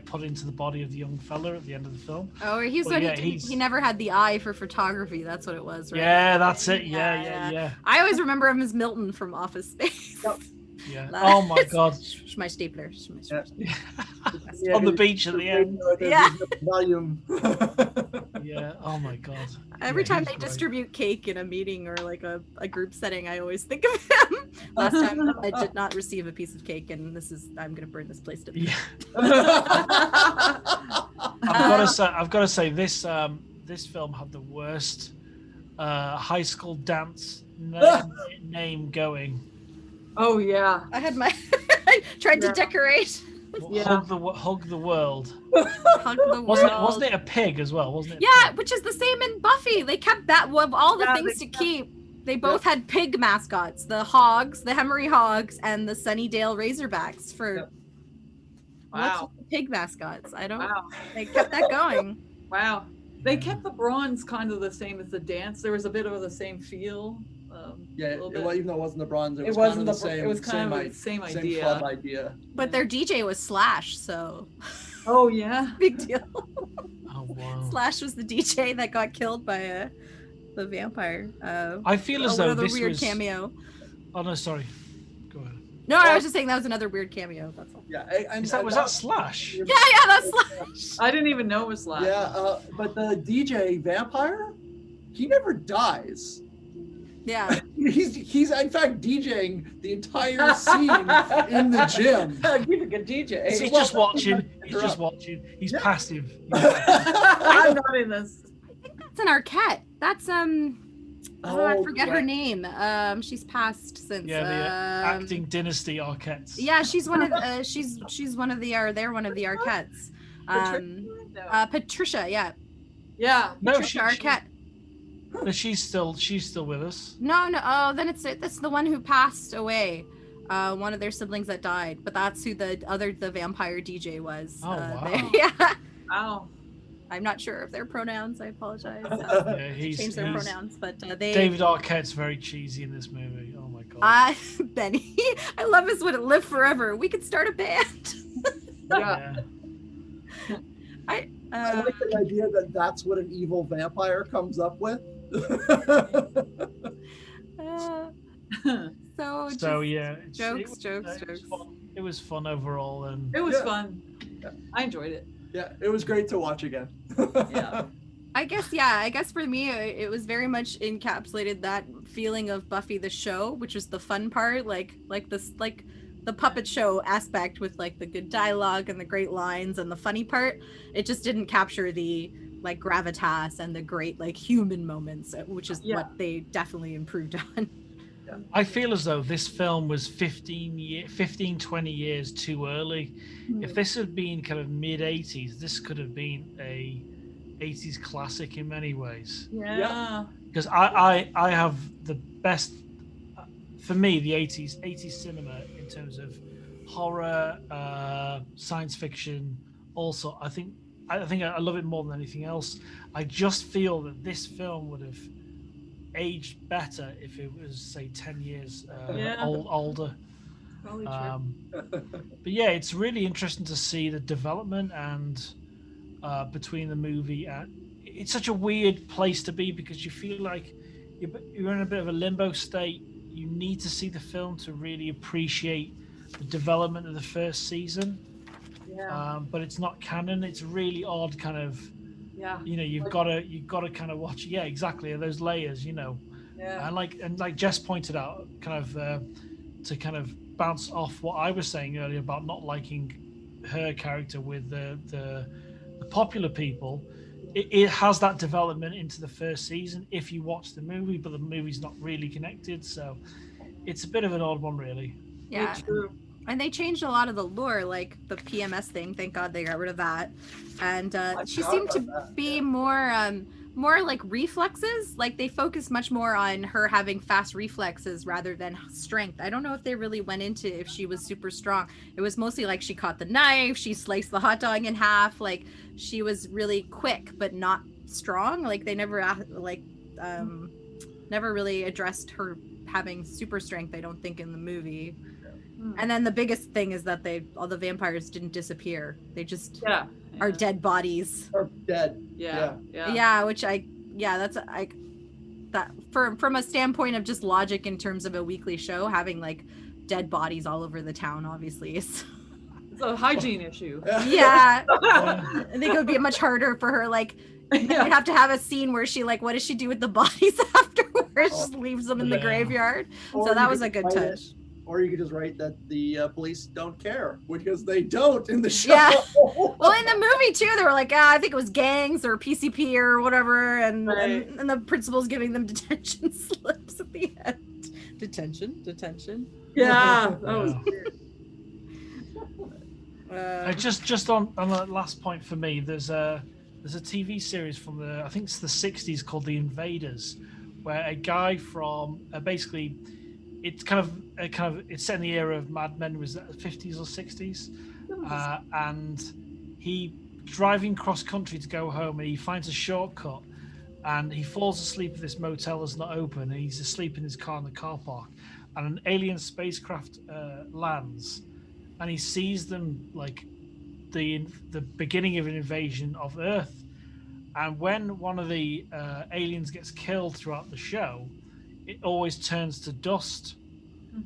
put into the body of the young fella at the end of the film. Oh, he never had the eye for photography. That's what it was, right? Yeah, that's it. Yeah. I always remember him as Milton from Office Space. Yeah. Oh my God. My stapler. On the beach at the end. Volume. Yeah. Oh my God. Every time they distribute cake in a meeting or like a group setting, I always think of him. Last time I did not receive a piece of cake, and I'm gonna burn this place to the I've got to say this film had the worst high school dance name going. Oh yeah, I had I tried to decorate. Hug the world. Hug the world. Wasn't it a pig as well? Wasn't it? Yeah, which is the same in Buffy. They kept that of all the things to keep. They both had pig mascots: the Hogs, the Hemery Hogs, and the Sunnydale Razorbacks. What's with the pig mascots? I don't. Wow. They kept that going. Wow. They kept the bronze kind of the same as the dance. There was a bit of the same feel. Even though it wasn't the bronze, it was wasn't kind of the same. It was kind of the same idea. Club idea. But their DJ was Slash, so. Oh yeah. Big deal. Oh wow. Slash was the DJ that got killed by the vampire. I feel as though this weird cameo. Oh no, sorry. Go ahead. No, I was just saying that was another weird cameo. That's all. Yeah, was that Slash? Yeah, that's Slash. I didn't even know it was Slash. Yeah, but the DJ vampire, he never dies. Yeah. He's in fact DJing the entire scene in the gym. He's a good DJ. He's just watching. He's just watching. He's passive. I'm not in this. I think that's an Arquette. That's I forget her name. She's passed since. Yeah, the acting dynasty Arquettes. Yeah, she's one of she's one of the they're one of the Arquettes. Patricia, yeah. Yeah. No, Patricia Arquette. But she's still with us. No. Oh, then it's the one who passed away. One of their siblings that died. But that's who the vampire DJ was. Oh wow. Yeah. Wow. I'm not sure of their pronouns. I apologize. He's changed their pronouns, but they. David Arquette's very cheesy in this movie. Oh my God. Benny, I love his "Would It Live Forever." We could start a band. Yeah. I like the idea that that's what an evil vampire comes up with. Jokes. It was fun overall, and it was fun. Yeah. I enjoyed it. Yeah, it was great to watch again. Yeah. I guess for me it was very much encapsulated that feeling of Buffy the show, which was the fun part, like the puppet show aspect with like the good dialogue and the great lines and the funny part. It just didn't capture the like gravitas and the great like human moments, which is what they definitely improved on. Yeah. I feel as though this film was 15, 20 years too early. If this had been kind of mid-80s, this could have been a 80s classic in many ways. Yeah. Because I have the best, for me, the 80s cinema in terms of horror, science fiction. Also, I think I love it more than anything else. I just feel that this film would have aged better if it was, say, 10 years Yeah. older. Probably true. But yeah, it's really interesting to see the development and between the movie. It's such a weird place to be because you feel like you're in a bit of a limbo state. You need to see the film to really appreciate the development of the first season. Yeah. But it's not canon. It's really odd, kind of. Yeah. You've got to kind of watch. Yeah, exactly. Those layers. Yeah. And like Jess pointed out, kind of to kind of bounce off what I was saying earlier about not liking her character with the popular people. It has that development into the first season if you watch the movie, but the movie's not really connected, so it's a bit of an odd one, really. Yeah. True. And they changed a lot of the lore, like the PMS thing. Thank God they got rid of that. And she seemed to be more like reflexes. Like they focused much more on her having fast reflexes rather than strength. I don't know if they really went into if she was super strong. It was mostly like she caught the knife, she sliced the hot dog in half. Like she was really quick but not strong. Like they never never really addressed her having super strength, I don't think, in the movie. And then the biggest thing is that all the vampires didn't disappear. They just are dead bodies. Or dead. Yeah, which that's that from a standpoint of just logic in terms of a weekly show, having like dead bodies all over the town obviously is it's a hygiene issue. Yeah. I think it would be much harder for her, like you'd have to have a scene where she, like, what does she do with the bodies afterwards? Just leaves them in the graveyard. Or so that was a good touch. Or you could just write that the police don't care, because they don't in the show. Yeah. Well, in the movie too, they were like, I think it was gangs or PCP or whatever, and the principal's giving them detention slips at the end. Detention. Yeah, that was weird. Just on the last point for me, there's a TV series from I think it's the 60s called The Invaders, where a guy from basically. It's it's set in the era of Mad Men, was that the 50s or 60s, and he driving cross country to go home, and he finds a shortcut, and he falls asleep at this motel that's not open, and he's asleep in his car in the car park, and an alien spacecraft lands, and he sees them like the beginning of an invasion of Earth, and when one of the aliens gets killed throughout the show, it always turns to dust.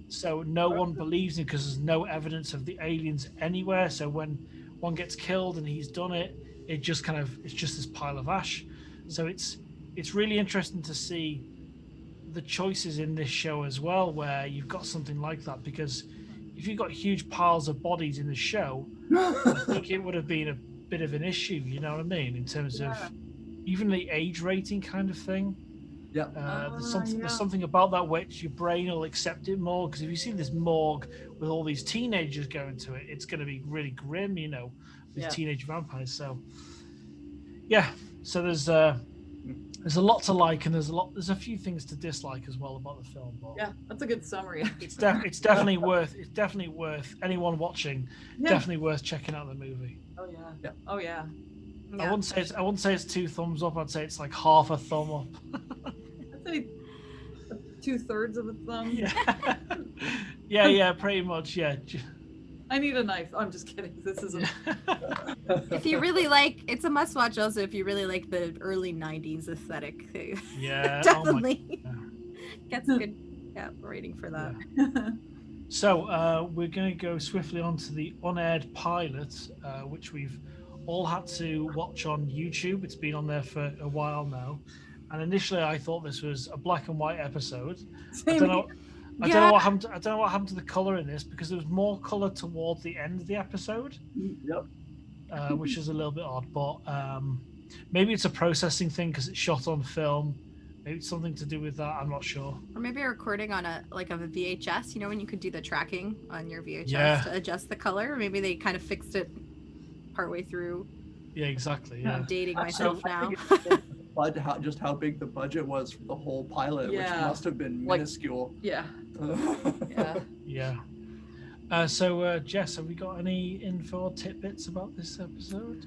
So no one believes him because there's no evidence of the aliens anywhere. So when one gets killed and he's done it, it's just this pile of ash. So it's really interesting to see the choices in this show as well, where you've got something like that, because if you've got huge piles of bodies in the show, I think it would have been a bit of an issue, you know what I mean, in terms of even the age rating kind of thing. There's something about that which your brain will accept it more, because if you see this morgue with all these teenagers going to it, it's going to be really grim, with teenage vampires. So there's a lot to like, and there's a few things to dislike as well about the film. But that's a good summary. It's definitely worth anyone watching. Definitely worth checking out the movie. Oh yeah. I wouldn't say it's 2 thumbs up. I'd say it's like half a thumb up. I'd say 2/3 of a thumb. Yeah, pretty much. Yeah. I need a knife. I'm just kidding. This isn't. If you really like, it's a must-watch. Also, if you really like the early '90s aesthetic, yeah, definitely gets a good rating for that. Yeah. So we're going to go swiftly on to the unaired pilot, which we've all had to watch on YouTube. It's been on there for a while now, and initially I thought this was a black and white episode. I don't know what happened to the color in this, because there was more color towards the end of the episode. Which is a little bit odd, but maybe it's a processing thing because it's shot on film. Maybe it's something to do with that. I'm not sure. Or maybe a recording on a VHS. You know, when you could do the tracking on your VHS to adjust the color. Maybe they kind of fixed it partway through. Yeah, exactly. Yeah. I'm dating myself now. Just how big the budget was for the whole pilot, which must have been minuscule. So Jess, have we got any info or tidbits about this episode?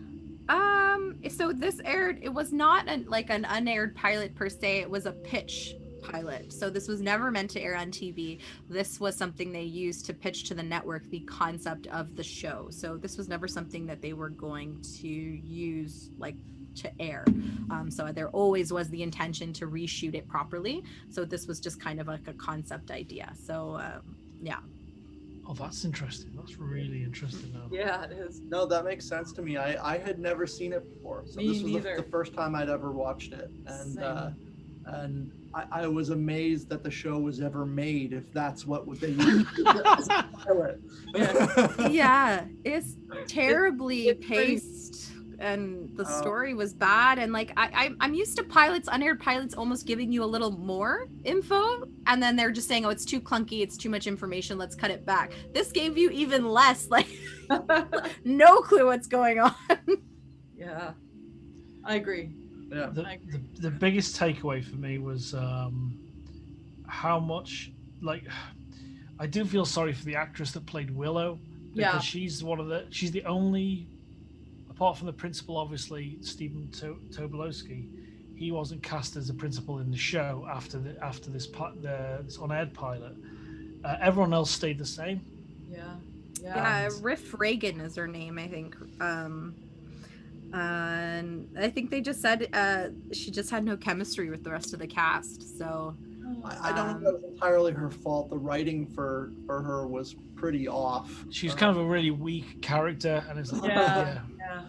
So this aired. It was not an unaired pilot per se. It was a pitch pilot. So this was never meant to air on TV. This was something they used to pitch to the network the concept of the show. So this was never something that they were going to use like to air. So there always was the intention to reshoot it properly. So this was just kind of like a concept idea. So yeah. Oh, that's interesting. That's really interesting. Now. Yeah, it is. No, that makes sense to me. I had never seen it before, so Me this was neither. the first time I'd ever watched it, and Same. I was amazed that the show was ever made. If that's what they used as a pilot. Yeah, it's terribly it's pretty- paced, and the story was bad. And like I'm used to pilots, unaired pilots, almost giving you a little more info, and then they're just saying, "Oh, it's too clunky, it's too much information, let's cut it back." This gave you even less, like no clue what's going on. Yeah, I agree. Yeah. The biggest takeaway for me was how much, like, I do feel sorry for the actress that played Willow, because she's the only, apart from the principal, obviously Stephen Tobolowsky, he wasn't cast as a principal in the show after this on-aired pilot. Everyone else stayed the same. Yeah, Riff Reagan is her name, I think. And I think they just said she just had no chemistry with the rest of the cast. So I don't know if that was entirely her fault. The writing for her was pretty off. She's kind of a really weak character, and it's like,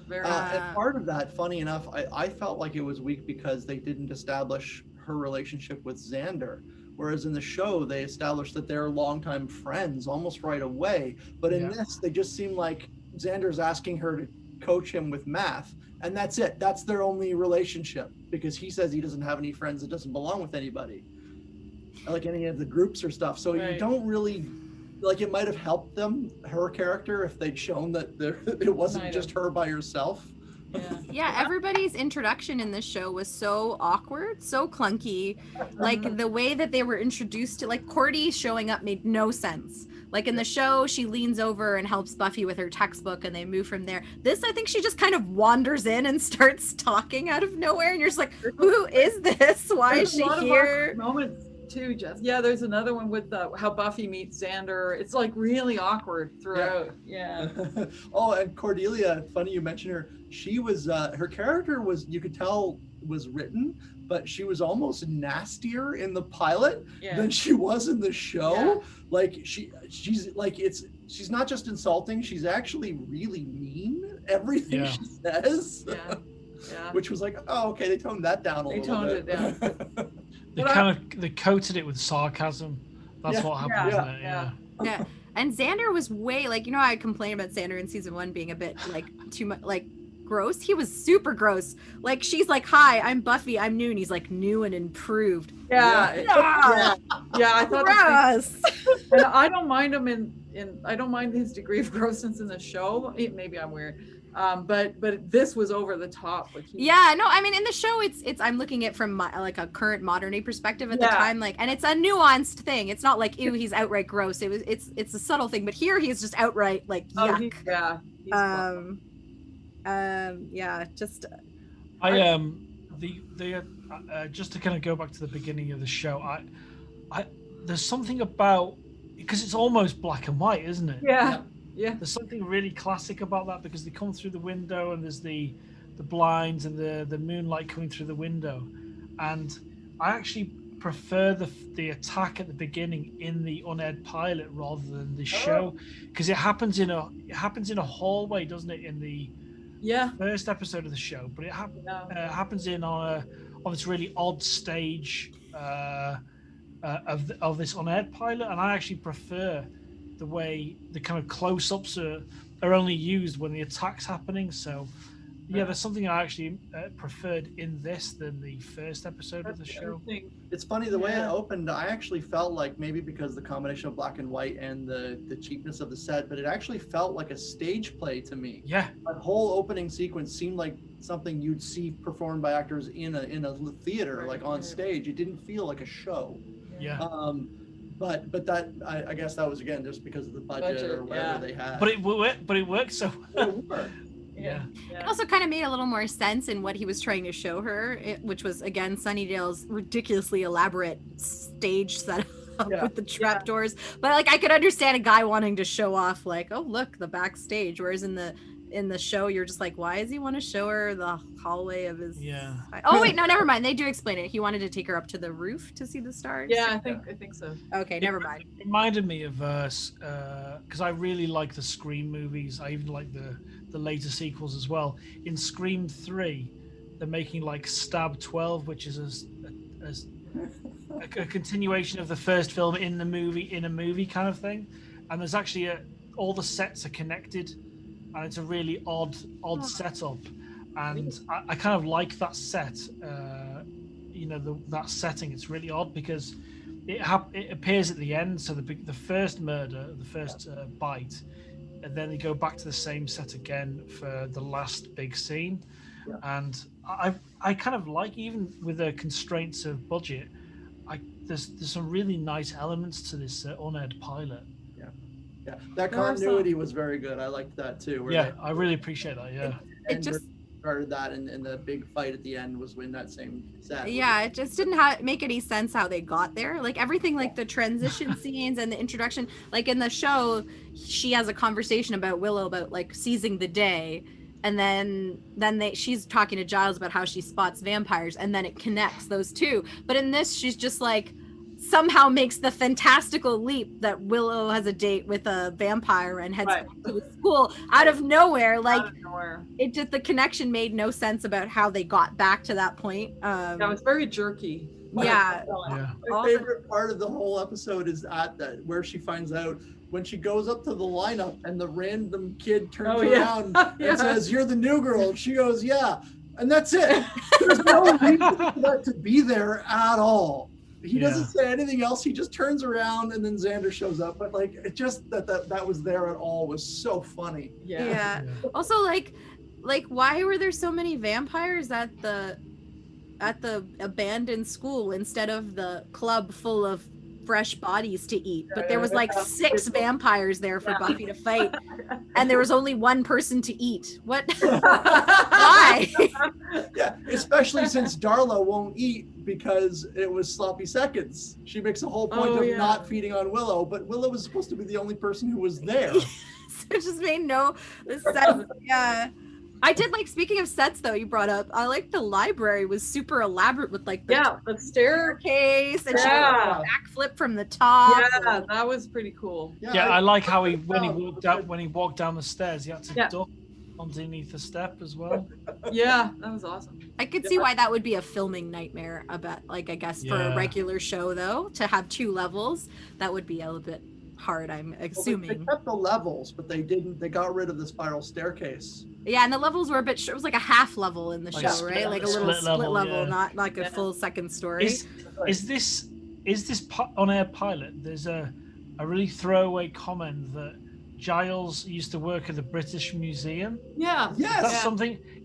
very. And part of that, funny enough, I felt like it was weak because they didn't establish her relationship with Xander. Whereas in the show, they established that they're longtime friends almost right away. But in this, they just seem like Xander's asking her to coach him with math, and that's it. That's their only relationship, because he says he doesn't have any friends that doesn't belong with anybody, like any of the groups or stuff. So you don't really, like, it might have helped them, her character, if they'd shown that it wasn't just her by herself. Yeah, everybody's introduction in this show was so awkward, so clunky. Like the way that they were introduced to, like, Cordy showing up made no sense. Like in the show, she leans over and helps Buffy with her textbook, and they move from there. This, I think she just kind of wanders in and starts talking out of nowhere, and you're just like, who is this? Why is she here? Moments too, Jess. Yeah, there's another one with how Buffy meets Xander. It's like really awkward throughout. Yeah. Oh, and Cordelia, funny you mentioned her. She was her character was, you could tell, was written, but she was almost nastier in the pilot than she was in the show. Like she's like, she's not just insulting, she's actually really mean, everything she says. Which was like, oh, okay, they toned that down a little bit. They toned it down. They coated it with sarcasm. That's what happened, isn't it? Yeah. And Xander was way, like, you know, I complained about Xander in season 1 being a bit like too much, like, gross. He was super gross. Like, she's like, "Hi, I'm Buffy, I'm new," and he's like, "New and improved." I thought gross. And I don't mind him in I don't mind his degree of grossness in the show. Maybe I'm weird, but this was over the top. Like I mean, in the show, it's I'm looking at from like a current modern day perspective at the time, like, and it's a nuanced thing. It's not like, ew, he's outright gross. It's a subtle thing, but here he's just outright like yuck. Just just to kind of go back to the beginning of the show, I there's something about, because it's almost black and white, isn't it? Yeah. There's something really classic about that, because they come through the window and there's the blinds and the moonlight coming through the window, and I actually prefer the attack at the beginning in the unaired pilot rather than the show, because it happens in a hallway, doesn't it, in the first episode of the show, but it happens on this really odd stage of this unaired pilot, and I actually prefer the way the kind of close-ups are only used when the attack's happening. So there's something I actually preferred in this than the first episode of the show. It's funny, the way it opened, I actually felt like, maybe because the combination of black and white and the cheapness of the set, but it actually felt like a stage play to me. That whole opening sequence seemed like something you'd see performed by actors in a theater, like on stage. It didn't feel like a show. But that I guess that was, again, just because of the budget or whatever they had. But it worked so well. Yeah. It also kind of made a little more sense in what he was trying to show her, which was, again, Sunnydale's ridiculously elaborate stage setup with the trapdoors. But like, I could understand a guy wanting to show off, like, oh, look, the backstage. Whereas in the show, you're just like, why does he want to show her the hallway of his? Yeah. Oh wait, no, never mind. They do explain it. He wanted to take her up to the roof to see the stars. Yeah, I think so. Okay, never mind. It reminded me of because I really like the Scream movies. I even like the later sequels as well. In Scream 3, they're making like Stab 12, which is a continuation of the first film in a movie kind of thing. And there's actually all the sets are connected, and it's a really odd setup. And I kind of like that set. That setting. It's really odd because it appears at the end. So the first murder, the first bite, and then they go back to the same set again for the last big scene. Yeah. And I kind of like, even with the constraints of budget, there's some really nice elements to this unaired pilot. Yeah, that continuity was very good. I liked that too. I really appreciate that. Yeah, it just started that, and the big fight at the end was in that same set. Yeah, it just didn't make any sense how they got there. Like everything, like the transition scenes and the introduction. Like in the show, she has a conversation about Willow about like seizing the day, and then she's talking to Giles about how she spots vampires, and then it connects those two. But in this, she's just like somehow makes the fantastical leap that Willow has a date with a vampire and heads back to the school out of nowhere. Like it just, the connection made no sense about how they got back to that point. That was very jerky. Yeah. My favorite part of the whole episode is where she finds out when she goes up to the lineup and the random kid turns around and says, "You're the new girl." And she goes, "Yeah." And that's it. There's no reason for that to be there at all. He doesn't say anything else. He just turns around and then Xander shows up. But like, it just that was there at all was so funny. Yeah. Also, like why were there so many vampires at the abandoned school instead of the club full of fresh bodies to eat? But there was like 6 vampires there for Buffy to fight, and there was only one person to eat. What? Why? Yeah, especially since Darla won't eat because it was sloppy seconds. She makes a whole point of not feeding on Willow, but Willow was supposed to be the only person who was there. So it just made no sense. Yeah. I did like, speaking of sets though, you brought up, I like the library was super elaborate with like the staircase and she did a backflip from the top. Yeah, that was pretty cool. Yeah, I like how when he walked down the stairs, he had to duck underneath the step as well. Yeah, that was awesome. I could see why that would be a filming nightmare about, like, I guess for a regular show though, to have 2 levels, that would be a little bit hard, I'm assuming. They kept the levels, but they got rid of the spiral staircase. Yeah, and the levels were a bit it was like a half level in the show, right? Like a little split level, not like a full second story. Is this on-air pilot? There's a really throwaway comment that Giles used to work at the British Museum. Yeah. Yes.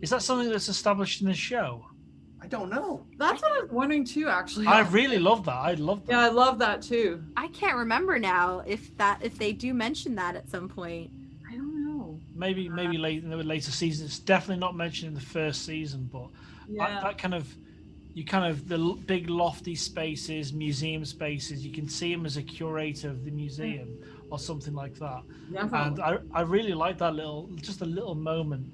Is that something that's established in the show? I don't know. That's what I was wondering too, actually. I really love that. I love that. Yeah, I love that too. I can't remember now if they do mention that at some point. I don't know. Maybe late in the later seasons. It's definitely not mentioned in the first season, but that kind of the big lofty spaces, museum spaces. You can see him as a curator of the museum or something like that. Yeah. And I really like that little moment.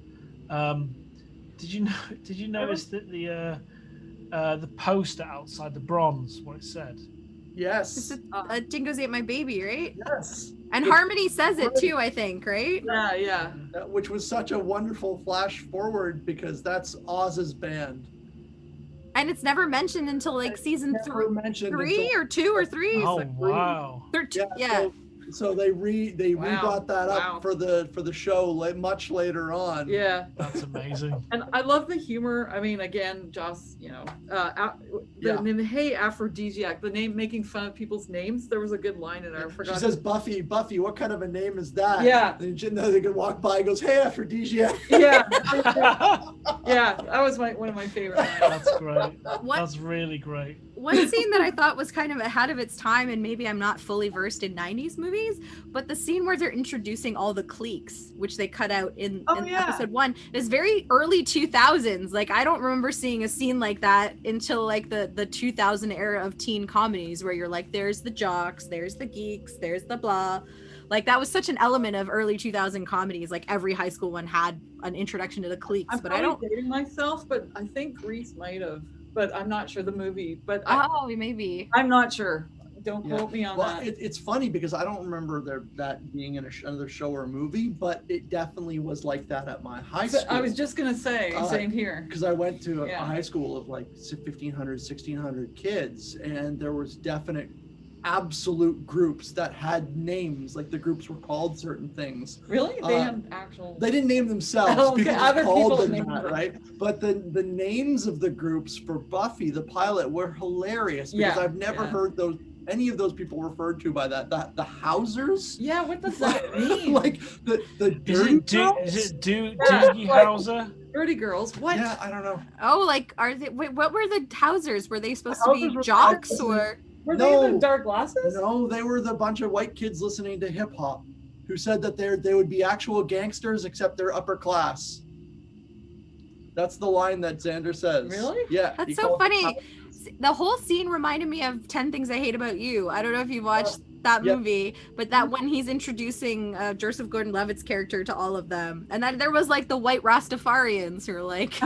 Did you notice that the poster outside the bronze, what it said? Yes. Dingoes ate my baby, right? Yes. And Harmony says it too, I think, right? Yeah. Which was such a wonderful flash forward because that's Oz's band. And it's never mentioned until like season 3 or 2 or 3. Oh wow! 13. Yeah. So they rebrought that up for the show much later on. Yeah, that's amazing. And I love the humor. I mean, again, Joss, the hey aphrodisiac, the name making fun of people's names. There was a good line in there. I forgot. She says, "Buffy, what kind of a name is that?" Yeah. And they could walk by and goes, "Hey, aphrodisiac." Yeah. Yeah, that was one of my favorite lines. That's great. That's really great. One scene that I thought was kind of ahead of its time, and maybe I'm not fully versed in 90s movies, movies, but the scene where they're introducing all the cliques, which they cut out in episode 1, is very early 2000s. Like, I don't remember seeing a scene like that until like the 2000 era of teen comedies, where you're like, there's the jocks, there's the geeks, there's the blah. Like, that was such an element of early 2000 comedies. Like, every high school one had an introduction to the cliques. But I don't dating myself, but I think Grease might have, but I'm not sure the movie. But maybe I'm not sure. Don't quote me on that. It's funny because I don't remember that being in another show or a movie, but it definitely was like that at my high school. I was just gonna say, same here. Because I went to a high school of like 1,500, 1,600 kids, and there was definite absolute groups that had names, like the groups were called certain things. Really? They had actual... They didn't name themselves. Okay. People Other called people them that, right? But the names of the groups for Buffy, the pilot, were hilarious because I've never heard any of those people referred to by that. The Hausers? Yeah, what does that mean? Like the dirty girls? Is it Doogie Howser? Dirty girls? What? Yeah, I don't know. Oh, like, are they? Wait, what were the Hausers? Were they supposed to be jocks or? Were they the dark glasses? No, they were the bunch of white kids listening to hip hop, who said that they would be actual gangsters except they're upper class. That's the line that Xander says. Really? Yeah. That's so funny. The whole scene reminded me of 10 Things I Hate About You. I don't know if you watched that movie, but that when he's introducing Joseph Gordon-Levitt's character to all of them, and then there was like the white Rastafarians who are like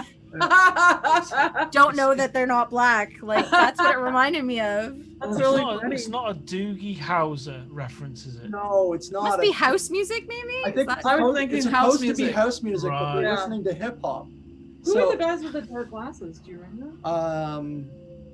don't know that they're not black. Like, that's what it reminded me of. That's really funny. It's not a Doogie Howser reference, is it? No, it's not. Must be house music, maybe. I think I was thinking it's house supposed music. to be house music, but Right. we're listening to hip hop. Who are the guys with the dark glasses? Do you remember?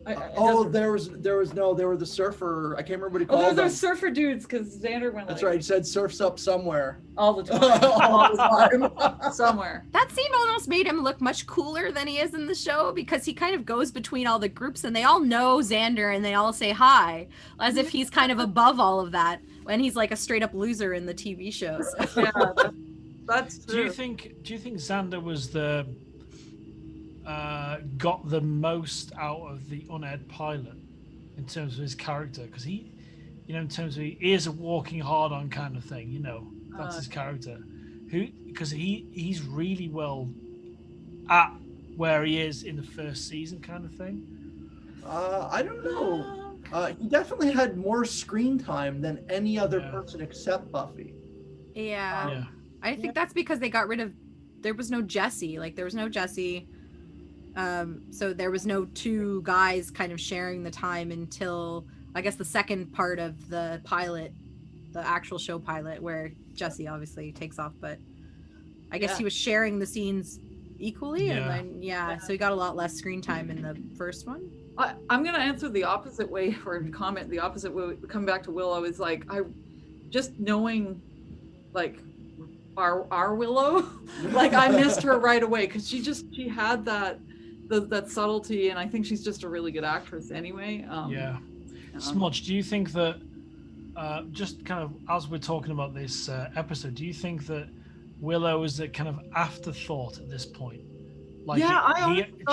There were the surfer. I can't remember what he called them. Those surfer dudes, because Xander went. That's right. He said surf's up somewhere. All the time. All the time. Somewhere. That scene almost made him look much cooler than he is in the show, because he kind of goes between all the groups and they all know Xander and they all say hi, as if he's kind of above all of that, when he's like a straight up loser in the TV shows. Yeah, that's true. Do you think Xander was the got the most out of the unaired pilot in terms of his character? Because he, in terms of he is a walking hard on kind of thing, that's his character. Because he's really well at where he is in the first season kind of thing. I don't know. He definitely had more screen time than any other person except Buffy. Yeah. I think that's because they got rid of. There was no Jesse. So there was no two guys kind of sharing the time until, I guess, the second part of the pilot, the actual show pilot, where Jesse obviously takes off, but I guess he was sharing the scenes equally, and then so he got a lot less screen time in the first one. I'm gonna answer the opposite way, or comment the opposite way. Come back to Willow is like, I just knowing like our Willow, like I missed her right away, because she had that subtlety, and I think she's just a really good actress anyway. Smudge, do you think that just kind of as we're talking about this episode, do you think that Willow is a kind of afterthought at this point? Like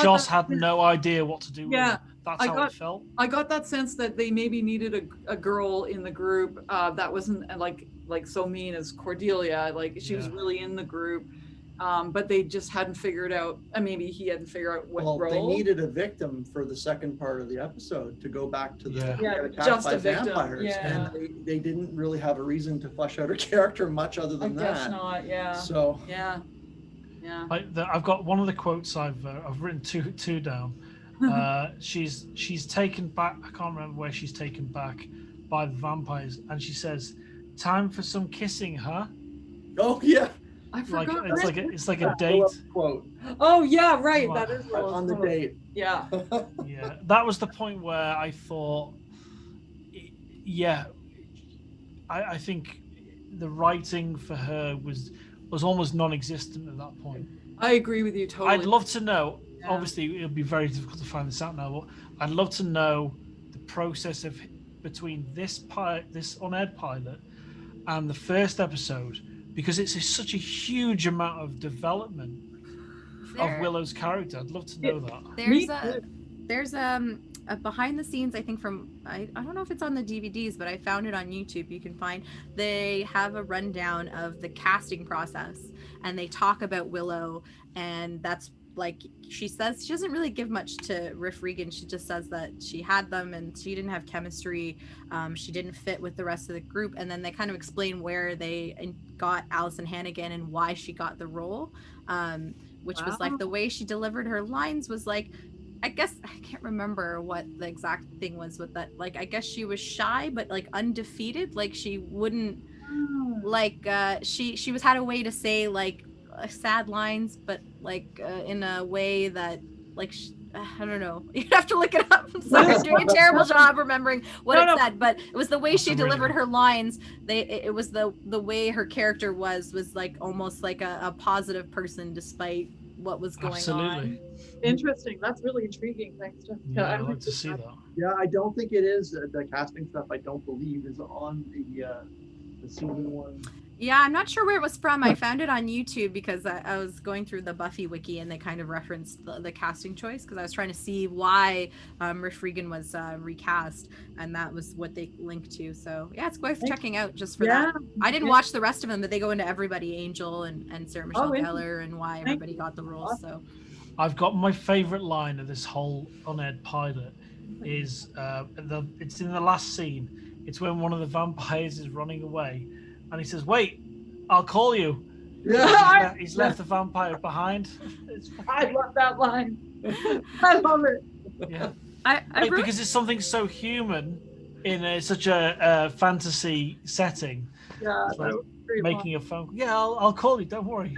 Joss had no idea what to do with it. That's how it felt. I got that sense that they maybe needed a girl in the group that wasn't like so mean as Cordelia. Like, she was really in the group. But they just hadn't figured out, maybe he hadn't figured out what role. They needed a victim for the second part of the episode to go back to the just by a victim. vampires. Yeah. And they didn't really have a reason to flesh out her character much other than that. I guess not, yeah. So yeah. I've got one of the quotes I've written two down. She's taken back. I can't remember where she's taken back by the vampires, and she says, "Time for some kissing, huh?" Oh yeah. I forgot. It's like a date quote. Oh yeah, right. That is on the date. Yeah. Yeah, that was the point where I thought, I think the writing for her was almost non-existent at that point. I agree with you totally. I'd love to know. Yeah. Obviously, it'll be very difficult to find this out now, but I'd love to know the process of between this unaired pilot and the first episode. Because it's such a huge amount of development of Willow's character. I'd love to know that. There's behind the scenes, I think I don't know if it's on the DVDs, but I found it on YouTube. You can find, they have a rundown of the casting process, and they talk about Willow, and that's like, she says she doesn't really give much to Riff Regan. She just says that she had them and she didn't have chemistry. She didn't fit with the rest of the group, and then they kind of explain where they got Allison Hannigan and why she got the role, which was like the way she delivered her lines was like, I guess I can't remember what the exact thing was with that. Like, I guess she was shy, but like undefeated. Like she wouldn't, like she was had a way to say like sad lines, but like in a way that like I don't know. You'd have to look it up. I'm sorry, I'm doing a terrible job remembering what it said, but it was the way she delivered her lines. It was the way her character was like almost like a positive person despite what was going on. Interesting. That's really intriguing. Thanks, Jessica. Yeah, I'd like to see that. Yeah, I don't think it is. The casting stuff, I don't believe, is on the season 1. Yeah, I'm not sure where it was from. I found it on YouTube because I was going through the Buffy wiki, and they kind of referenced the casting choice because I was trying to see why Riff Regan was recast, and that was what they linked to. So yeah, it's worth checking out just for that. I didn't watch the rest of them, but they go into everybody, Angel and Sarah Michelle Gellar, and why everybody got the roles. So I've got my favorite line of this whole unaired pilot is it's in the last scene. It's when one of the vampires is running away, and he says, "Wait, I'll call you." Yeah, he's left the vampire behind. I love that line. I love it. Yeah, wrote... because it's something so human in such a fantasy setting. Yeah, like making a phone. Yeah, I'll call you. Don't worry.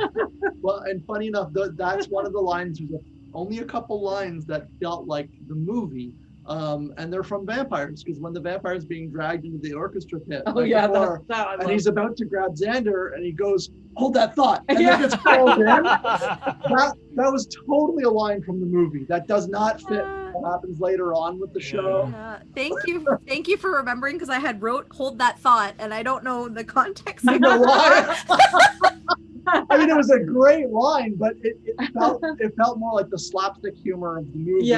Well, and funny enough, that's one of the lines. There's only a couple lines that felt like the movie. And they're from vampires, because when the vampire's being dragged into the orchestra pit, and he's about to grab Xander, and he goes, "Hold that thought," and then gets pulled in. That was totally a line from the movie. That does not fit what happens later on with the show. Thank you for remembering, because I had wrote "Hold that thought," and I don't know the context. I know why. I mean, it was a great line, but it felt more like the slapstick humor of the movie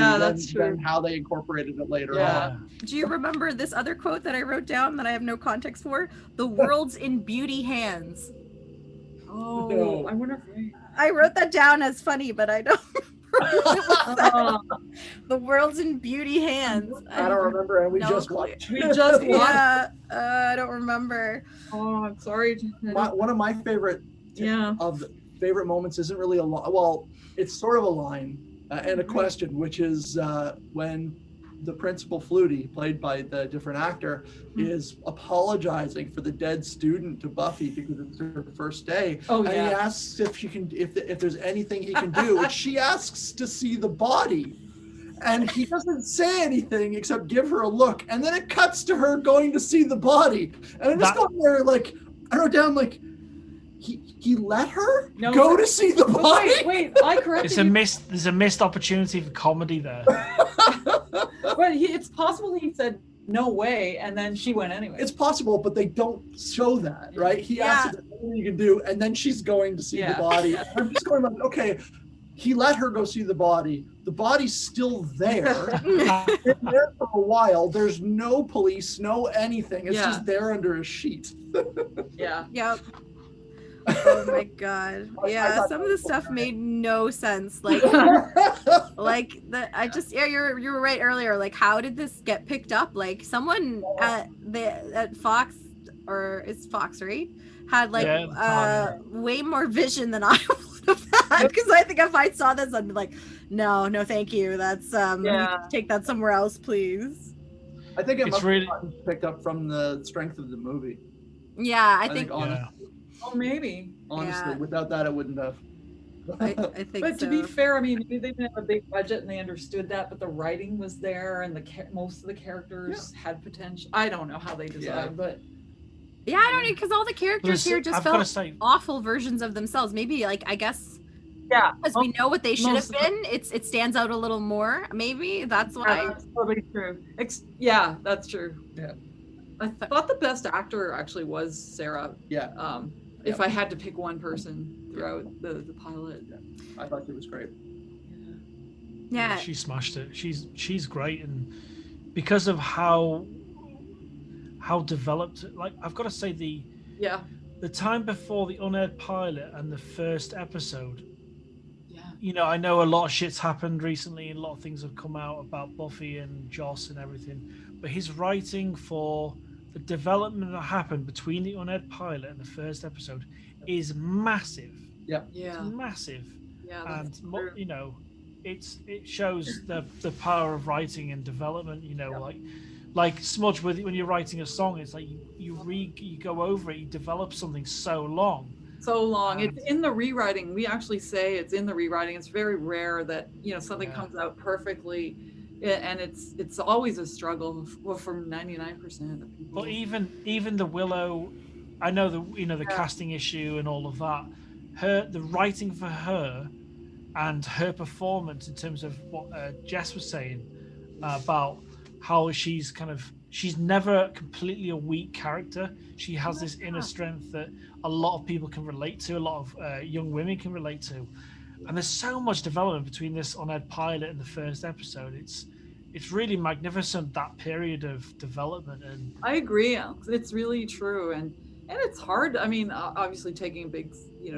than how they incorporated it later on. Do you remember this other quote that I wrote down that I have no context for? "The world's in beauty hands." Oh, no. I wonder if I wrote that down as funny, but I don't remember. The world's in beauty hands. I don't remember, and we just watched. Yeah, I don't remember. Oh, I'm sorry. One of my favorite favorite moments isn't really a line. Well, it's sort of a line and a question, which is when the principal Flutie, played by the different actor, is apologizing for the dead student to Buffy because it's her first day. And he asks if she can, if there's anything he can do, and she asks to see the body. And he doesn't say anything except give her a look, and then it cuts to her going to see the body. And I'm just going there like, I wrote down like, he let her go to see the body. Wait, I corrected. There's a missed opportunity for comedy there. But it's possible he said no way, and then she went anyway. It's possible, but they don't show that, right? He asked if there's anything you can do, and then she's going to see the body. I'm just going like, okay, he let her go see the body. The body's still there. It's been there for a while. There's no police, no anything. It's just there under a sheet. Yep. Oh my god. Yeah, some of the stuff made no sense. Like you were right earlier. Like, how did this get picked up? Like, someone at Fox, or it's Fox, right? Had like way more vision than I would have had. Because I think if I saw this, I'd be like, no, thank you. That's take that somewhere else, please. I think it must have gotten picked up from the strength of the movie. Yeah, I think honestly. Oh, maybe. Honestly, without that, it wouldn't have. I think but to be fair, I mean, maybe they didn't have a big budget and they understood that, but the writing was there and most of the characters had potential. I don't know how they designed, but yeah, I don't know, because all the characters here just felt awful versions of themselves. Maybe, like, I guess, because we know what they should have been. It stands out a little more. Maybe that's why. That's probably true. Yeah, that's true. Yeah. I thought the best actor actually was Sarah. Yeah. If I had to pick one person throughout the pilot. I thought it was great. Yeah. She smashed it. She's great, and because of how developed, like I've got to say Yeah. the time before the unaired pilot and the first episode, Yeah. I know a lot of shit's happened recently and a lot of things have come out about Buffy and Joss and everything, but his writing for the development that happened between the unaired pilot and the first episode is massive. Yeah. It's massive. Yeah. And That's true. it shows the power of writing and development. Like Smudge, when you're writing a song, it's like you go over it, you develop something so long. It's in the rewriting. We actually say it's in the rewriting. It's very rare that something comes out perfectly, and it's always a struggle for 99% of people. But even the Willow, I know the casting issue and all of that. The writing for her and her performance in terms of what Jess was saying about how she's never completely a weak character. She has this inner strength that a lot of people can relate to, a lot of young women can relate to. And there's so much development between this unaired pilot and the first episode. It's really magnificent, that period of development. And I agree. It's really true. And it's hard. I mean, obviously taking a big,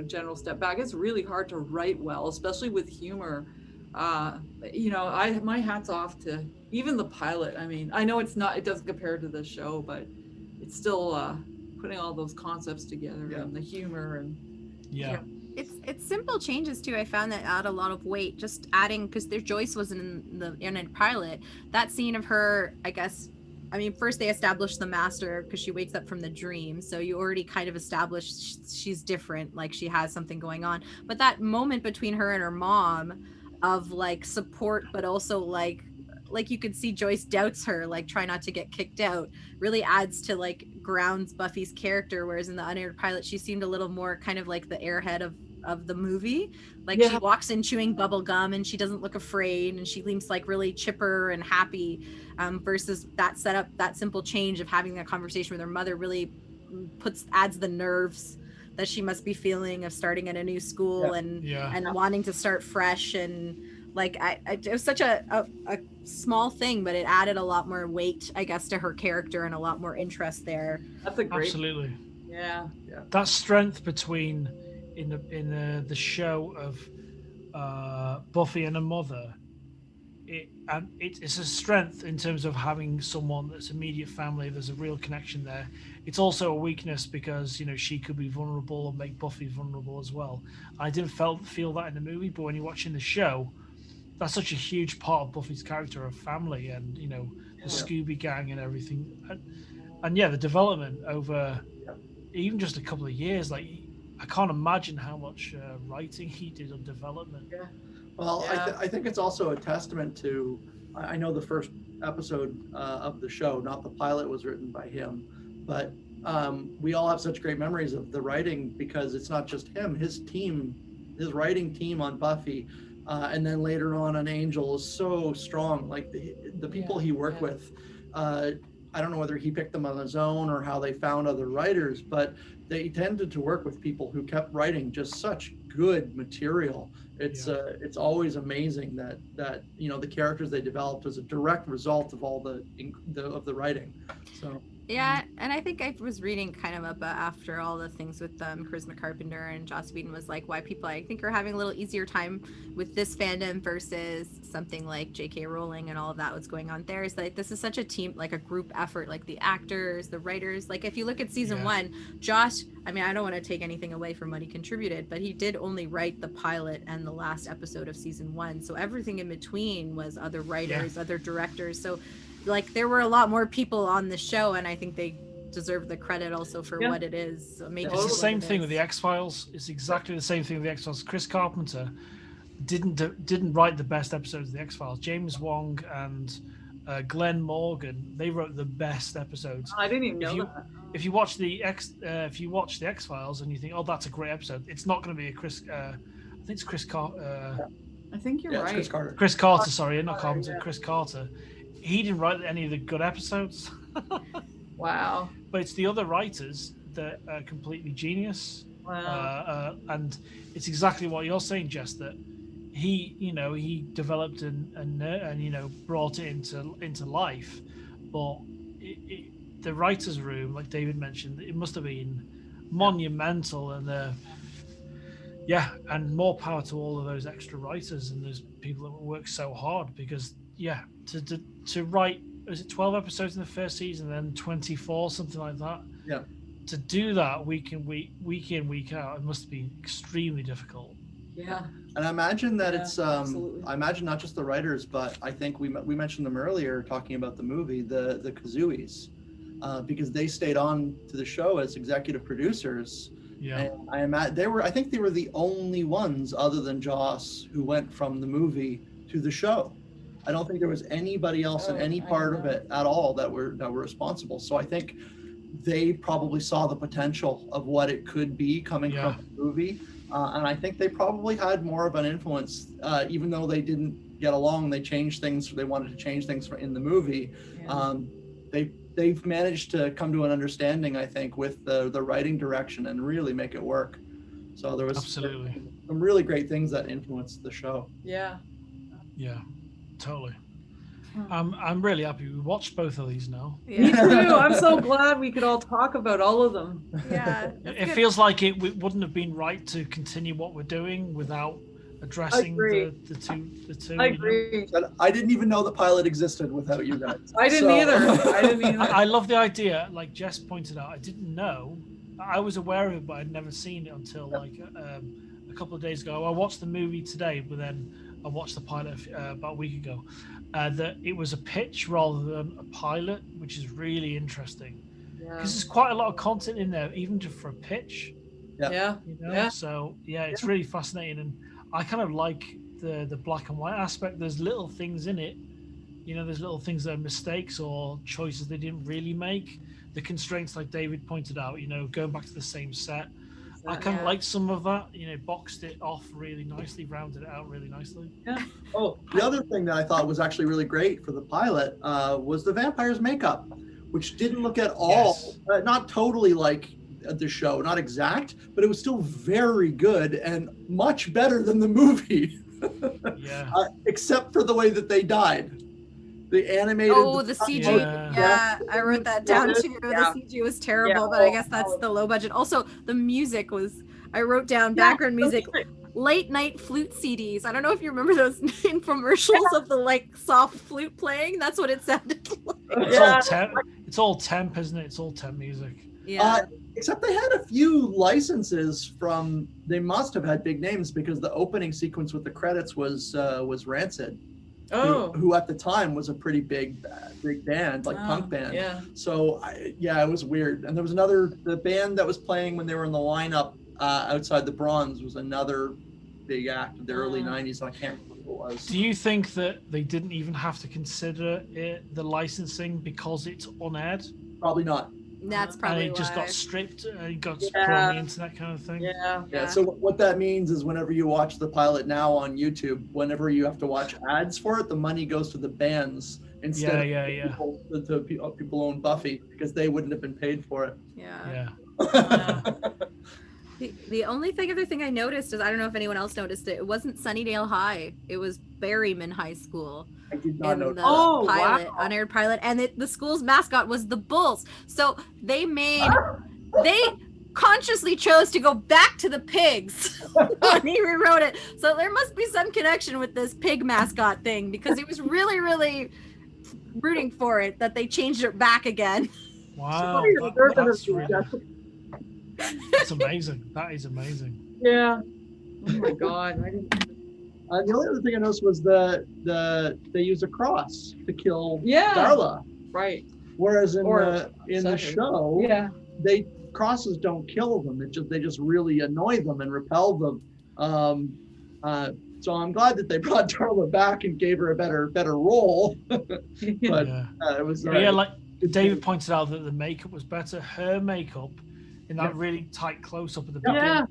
general step back, it's really hard to write well, especially with humor. My hat's off to even the pilot. I mean, I know it doesn't compare to the show, but it's still putting all those concepts together and the humor and It's simple changes too. I found that add a lot of weight. Just adding, because Joyce wasn't in the unaired pilot. That scene of her, I guess. I mean, first they established the master because she wakes up from the dream. So you already kind of established she's different, like she has something going on. But that moment between her and her mom of like support, but also like you could see Joyce doubts her, like try not to get kicked out, really adds to like grounds Buffy's character. Whereas in the unaired pilot, she seemed a little more kind of like the airhead of the movie. Like she walks in chewing bubble gum and she doesn't look afraid and she seems like really chipper and happy, versus that setup, that simple change of having a conversation with her mother really adds the nerves that she must be feeling of starting at a new school and wanting to start fresh. And like it was such a small thing, but it added a lot more weight, I guess, to her character and a lot more interest there. That's a great. Absolutely. Yeah. That strength between in the show of Buffy and her mother, it's a strength in terms of having someone that's immediate family. There's a real connection there. It's also a weakness because she could be vulnerable and make Buffy vulnerable as well. I didn't feel that in the movie, but when you're watching the show, that's such a huge part of Buffy's character of family and the Scooby Gang and everything. And the development over even just a couple of years, like I can't imagine how much writing he did on development. Well, I think it's also a testament to, I know the first episode of the show, not the pilot, was written by him, but we all have such great memories of the writing because it's not just him, his writing team on Buffy, and then later on Angel is so strong. Like the people he worked with, I don't know whether he picked them on his own or how they found other writers, but they tended to work with people who kept writing just such good material. It's always amazing that the characters they developed was a direct result of all the writing. So yeah, and I think I was reading kind of about after all the things with Charisma Carpenter and Joss Whedon was like why people I think are having a little easier time with this fandom versus something like J.K. Rowling and all of that what's going on there is like this is such a team, like a group effort, like the actors, the writers. Like if you look at season 1, Josh, I mean I don't want to take anything away from what he contributed, but he did only write the pilot and the last episode of season 1, so everything in between was other writers, other directors. So like there were a lot more people on the show, and I think they deserve the credit also for what it is. So it's the same thing with the X-Files. It's exactly the same thing with the X-Files. Chris Carpenter didn't write the best episodes of the X-Files. James Wong and Glenn Morgan, they wrote the best episodes. I didn't even know that. If you watch the X-Files and you think, oh, that's a great episode, it's not going to be a Chris. I think it's Chris Carter. I think you're right. Chris Carter. Chris Carter, sorry, not Carpenter. Chris Carter. He didn't write any of the good episodes. Wow. But it's the other writers that are completely genius. Wow. And it's exactly what you're saying, Jess, that he developed and brought it into life, but the writers' room, like David mentioned, it must have been monumental, and and more power to all of those extra writers and those people that work so hard, because to write, was it 12 episodes in the first season, and then 24, something like that? Yeah. To do that week in, week out, it must have been extremely difficult. Yeah. And I imagine that it's absolutely. I imagine not just the writers, but I think we mentioned them earlier talking about the movie, the Kazuis, because they stayed on to the show as executive producers. Yeah. And I think they were the only ones other than Joss who went from the movie to the show. I don't think there was anybody else in any part of it at all that were responsible. So I think they probably saw the potential of what it could be coming from the movie. And I think they probably had more of an influence, even though they didn't get along. They changed things. They wanted to change things in the movie. Yeah. They've managed to come to an understanding, I think, with the writing direction and really make it work. So there was absolutely some really great things that influenced the show. Yeah. Yeah, totally. I'm really happy we watched both of these now. Me too. I'm so glad we could all talk about all of them. Yeah. It feels like it wouldn't have been right to continue what we're doing without addressing the two. I agree. I didn't even know the pilot existed without you guys. I didn't either. I love the idea, like Jess pointed out. I didn't know. I was aware of it, but I'd never seen it until like a couple of days ago. I watched the movie today, but then I watched the pilot about a week ago. That it was a pitch rather than a pilot, which is really interesting. Because there's quite a lot of content in there, even just for a pitch. Yeah. So it's really fascinating, and I kind of like the black and white aspect. There's little things in it, there's little things that are mistakes or choices they didn't really make. The constraints, like David pointed out, going back to the same set. I kind of liked some of that, boxed it off really nicely, rounded it out really nicely. Yeah. Oh, the other thing that I thought was actually really great for the pilot was the vampire's makeup, which didn't look at all, not totally like the show, not exact, but it was still very good and much better than the movie. Yeah. Except for the way that they died. The animated. Oh, the CG. Yeah, I wrote that down too. The CG was terrible, but I guess that's the low budget. Also, the music was, I wrote down background music, late night flute CDs. I don't know if you remember those infomercials of the like soft flute playing. That's what it sounded like. It's all temp, isn't it? It's all temp music. Yeah. Except they had a few licenses from, they must have had big names, because the opening sequence with the credits was Rancid. Who at the time was a pretty big band, like punk band. Yeah. So it was weird. And there was the band that was playing when they were in the lineup outside the Bronze was another big act of the early 90s. I can't remember who it was. Do you think that they didn't even have to consider the licensing because it's unaired? Probably not. That's probably and it just why. got stripped and it got put on the internet kind of thing. Yeah. So what that means is whenever you watch the pilot now on YouTube, whenever you have to watch ads for it, the money goes to the bands instead of people who own Buffy, because they wouldn't have been paid for it. Yeah. The only other thing I noticed is, I don't know if anyone else noticed it, it wasn't Sunnydale High. It was Berryman High School. I did not know. Unaired pilot, and the school's mascot was the Bulls. So they consciously chose to go back to the pigs when he rewrote it. So there must be some connection with this pig mascot thing, because it was really, really rooting for it that they changed it back again. Wow, that's amazing. That is amazing. Yeah. Oh my God. The only other thing I noticed was they used a cross to kill Darla. Right. Whereas in the show, crosses don't kill them. They just really annoy them and repel them. So I'm glad that they brought Darla back and gave her a better role. But it was like David pointed out that the makeup was better. Her makeup in that really tight close up at the beginning.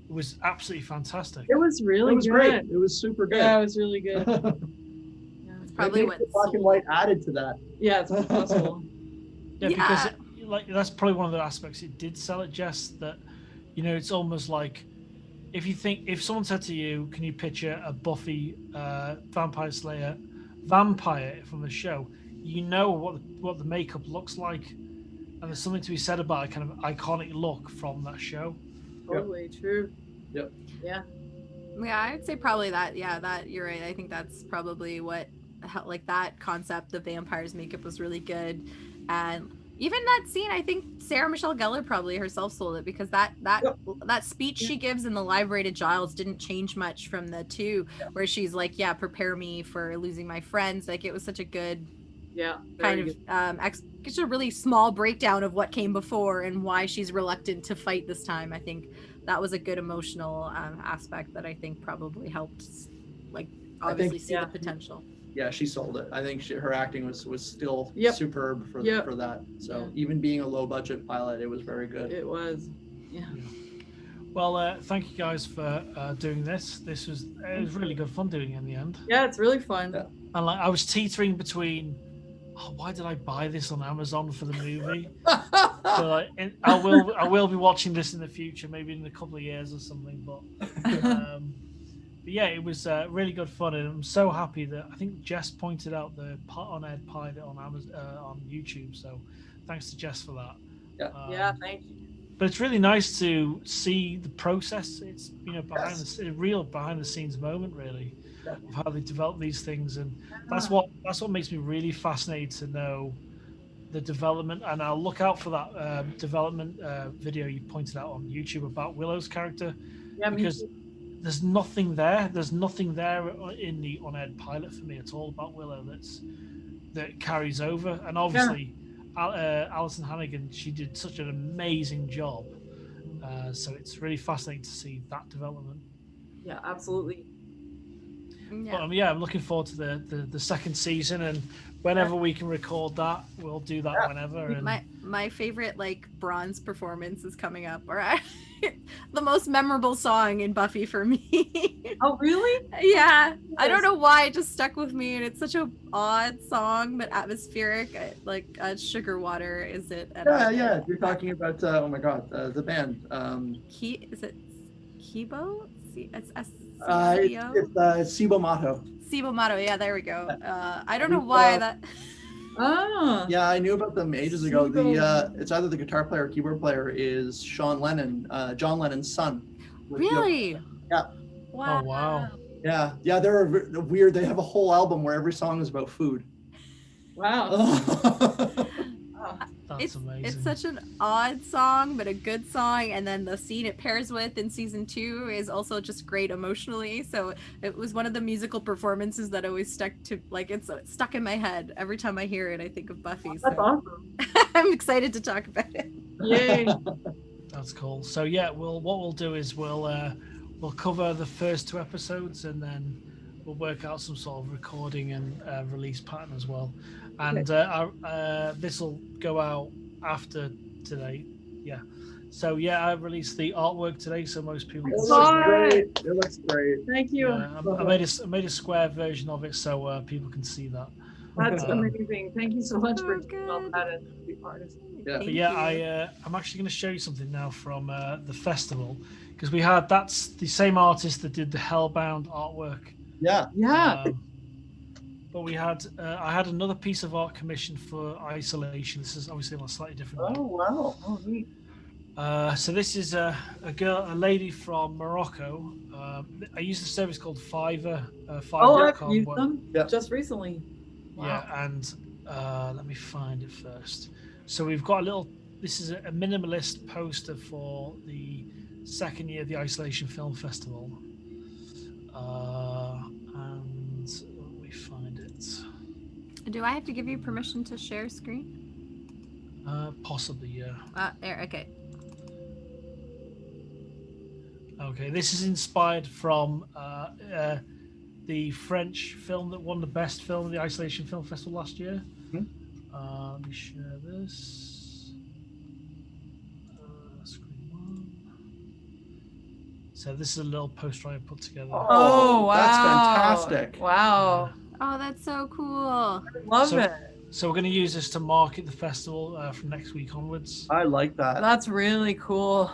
It was absolutely fantastic. It was really good. Great. It was super good. Yeah, it was really good. It's probably what the black and white added to that. Yeah, it's possible. Because that's probably one of the aspects it did sell it, Jess, that it's almost like if someone said to you, can you picture a Buffy Vampire Slayer vampire from the show, you know what the makeup looks like, and there's something to be said about a kind of iconic look from that show. Totally true. Yep. Yeah. Yeah, I'd say probably that. Yeah, that you're right. I think that's probably what, like, that concept of vampires makeup was really good, and even that scene, I think Sarah Michelle Gellar probably herself sold it, because that speech she gives in the library to Giles didn't change much from the 2, where she's like, "Yeah, prepare me for losing my friends." Like, it was such a good kind of it's a really small breakdown of what came before and why she's reluctant to fight this time. I think that was a good emotional aspect that I think probably helped, like, obviously see the potential. Yeah, she sold it. I think her acting was still superb for that. So even being a low budget pilot, it was very good. It was. Yeah. Well, thank you guys for doing this. It was really good fun doing it in the end. Yeah, it's really fun. Yeah. And like, I was teetering between, why did I buy this on Amazon for the movie? So like, I will be watching this in the future, maybe in a couple of years or something. But yeah, it was really good fun, and I'm so happy that I think Jess pointed out the on-air pilot on Amazon, on YouTube. So thanks to Jess for that. Yeah. Thank you. But it's really nice to see the process. It's real behind the scenes moment, really, of how they develop these things, and that's what makes me really fascinated to know the development. And I'll look out for that development video you pointed out on YouTube about Willow's character, because there's nothing there. There's nothing there in the on-air pilot for me at all about Willow that carries over. And obviously, Alison Hannigan, she did such an amazing job. So it's really fascinating to see that development. Yeah, absolutely. But I'm looking forward to the second season, and whenever we can record that, we'll do that whenever. And my favorite, like, bronze performance is coming up. All right. The most memorable song in Buffy for me. Oh, really? Yeah. I don't know why it just stuck with me, and it's such an odd song but atmospheric. Sugar Water, is it? Yeah. You're talking about oh my god, the band. Is it Kibo? It's Cibo Matto. Cibo Matto. Yeah, there we go. I don't know why that. Yeah, I knew about them ages ago. It's either the guitar player or keyboard player is Sean Lennon, John Lennon's son. Really? Yeah. Wow. Oh wow. Yeah. They're weird. They have a whole album where every song is about food. Wow. That's amazing. It's such an odd song, but a good song. And then the scene it pairs with in season 2 is also just great emotionally. So it was one of the musical performances that always stuck in my head. Every time I hear it, I think of Buffy. That's awesome. I'm excited to talk about it. Yay. That's cool. So yeah, what we'll do is we'll cover the first 2 episodes, and then we'll work out some sort of recording and release pattern as well. And this will go out after today. Yeah. So yeah, I released the artwork today, so most people can see it. It looks great. Thank you. I made a square version of it so people can see that. That's amazing. Thank you so much for doing all that and be part of it. Yeah. But yeah, I'm actually going to show you something now from the festival, because that's the same artist that did the Hellbound artwork. Yeah. But I had another piece of art commissioned for Isolation. This is obviously on a slightly different Oh wow. Oh neat. So this is a lady from Morocco. I use a service called Fiverr. I've used them just recently. Wow. Yeah, and let me find it first. So we've got this is a minimalist poster for the second year of the Isolation Film Festival. And let me find it. Do I have to give you permission to share screen? Possibly, yeah. There, okay. Okay, this is inspired from the French film that won the best film at the Isolation Film Festival last year. Let me share this. Screen 1. So this is a little poster I put together. Oh, wow. That's fantastic. Wow. Oh, that's so cool. I love it. So we're going to use this to market the festival from next week onwards. I like that. That's really cool.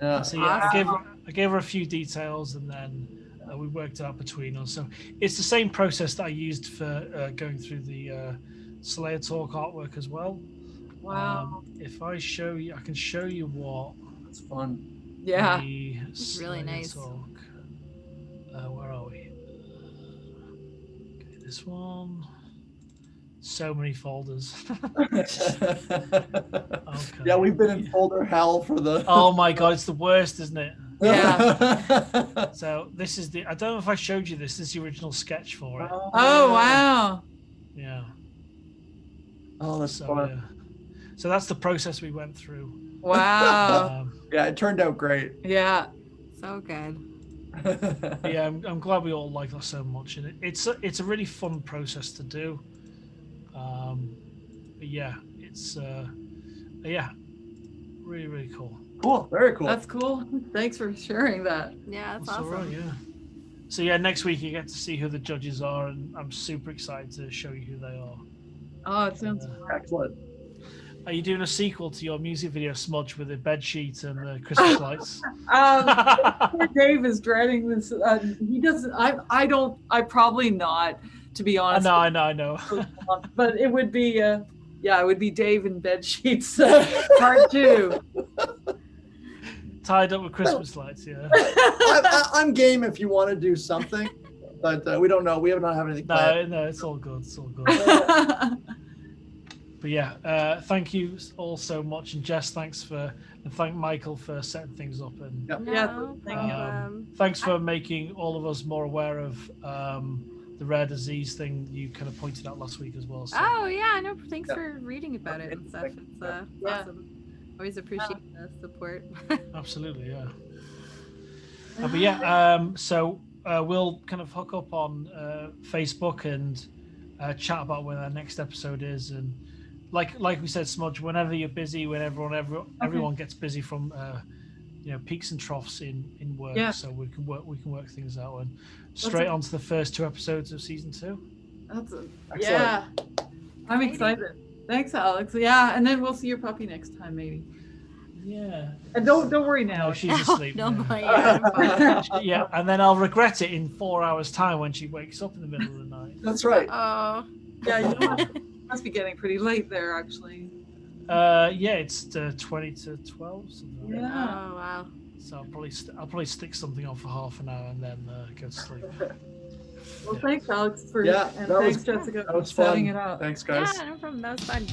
Yeah. So yeah, I gave her a few details, and then we worked out between us. So it's the same process that I used for going through the Slayer Talk artwork as well. Wow. If I show you, I can show you what. It's fun. Yeah. The It's really Slayer nice. Talk. Where are we? Okay, this one. So many folders. Okay. Yeah, we've been in folder hell for the. Oh my god, it's the worst, isn't it? Yeah. So this is the. I don't know if I showed you this. This is the original sketch for it. Oh, wow. Yeah. Oh, that's So fun. yeah. So that's the process we went through. Wow. Yeah, it turned out great. Yeah. So good. Yeah, I'm glad we all like that so much, and it's a really fun process to do. But yeah, it's yeah, really cool. Cool, very cool. That's cool. Thanks for sharing that. Yeah, that's That's awesome. all right, yeah. So yeah, next week you get to see who the judges are, and I'm super excited to show you who they are. Oh, it sounds Excellent. Are you doing a sequel to your music video, Smudge, with a bed sheet and the Christmas lights? Poor Dave is dreading this. He doesn't. I don't. I probably not. To be honest. I know. But it would be. Yeah, it would be Dave in bed sheets part 2. Tied up with Christmas lights, yeah. I'm game if you want to do something, but we don't know. We have not have anything planned. No, it's all good. It's all good. But yeah, thank you all so much, and Jess, thank Michael for setting things up, and Yep. Yeah, thank you. thanks for making all of us more aware of the rare disease thing you kind of pointed out last week as well. So. Oh yeah, no, thanks for reading about it and stuff. It's Yeah. awesome. Always appreciate the support. Absolutely, yeah. But yeah, so we'll kind of hook up on Facebook and chat about when our next episode is, and like we said, Smudge, whenever you're busy, when everyone gets busy from peaks and troughs in work, Yeah. so we can work things out, and straight on to the first 2 episodes of season 2. Yeah. I'm excited. Thanks, Alex. Yeah, and then we'll see your puppy next time, maybe. Yeah. And don't worry now. No, she's asleep. No, now. yeah. Yeah, and then I'll regret it in 4 hours' time when she wakes up in the middle of the night. That's right. Oh. Yeah, you know what? Must be getting pretty late there, actually. Yeah, it's 20 to 12. Something like that. Yeah. Oh wow. So I'll probably stick something on for half an hour and then go to sleep. Well, thanks, Alex, Yeah, and that thanks, was- Jessica, That was for setting fun. it up. Thanks, guys. Yeah, no problem. That was fun.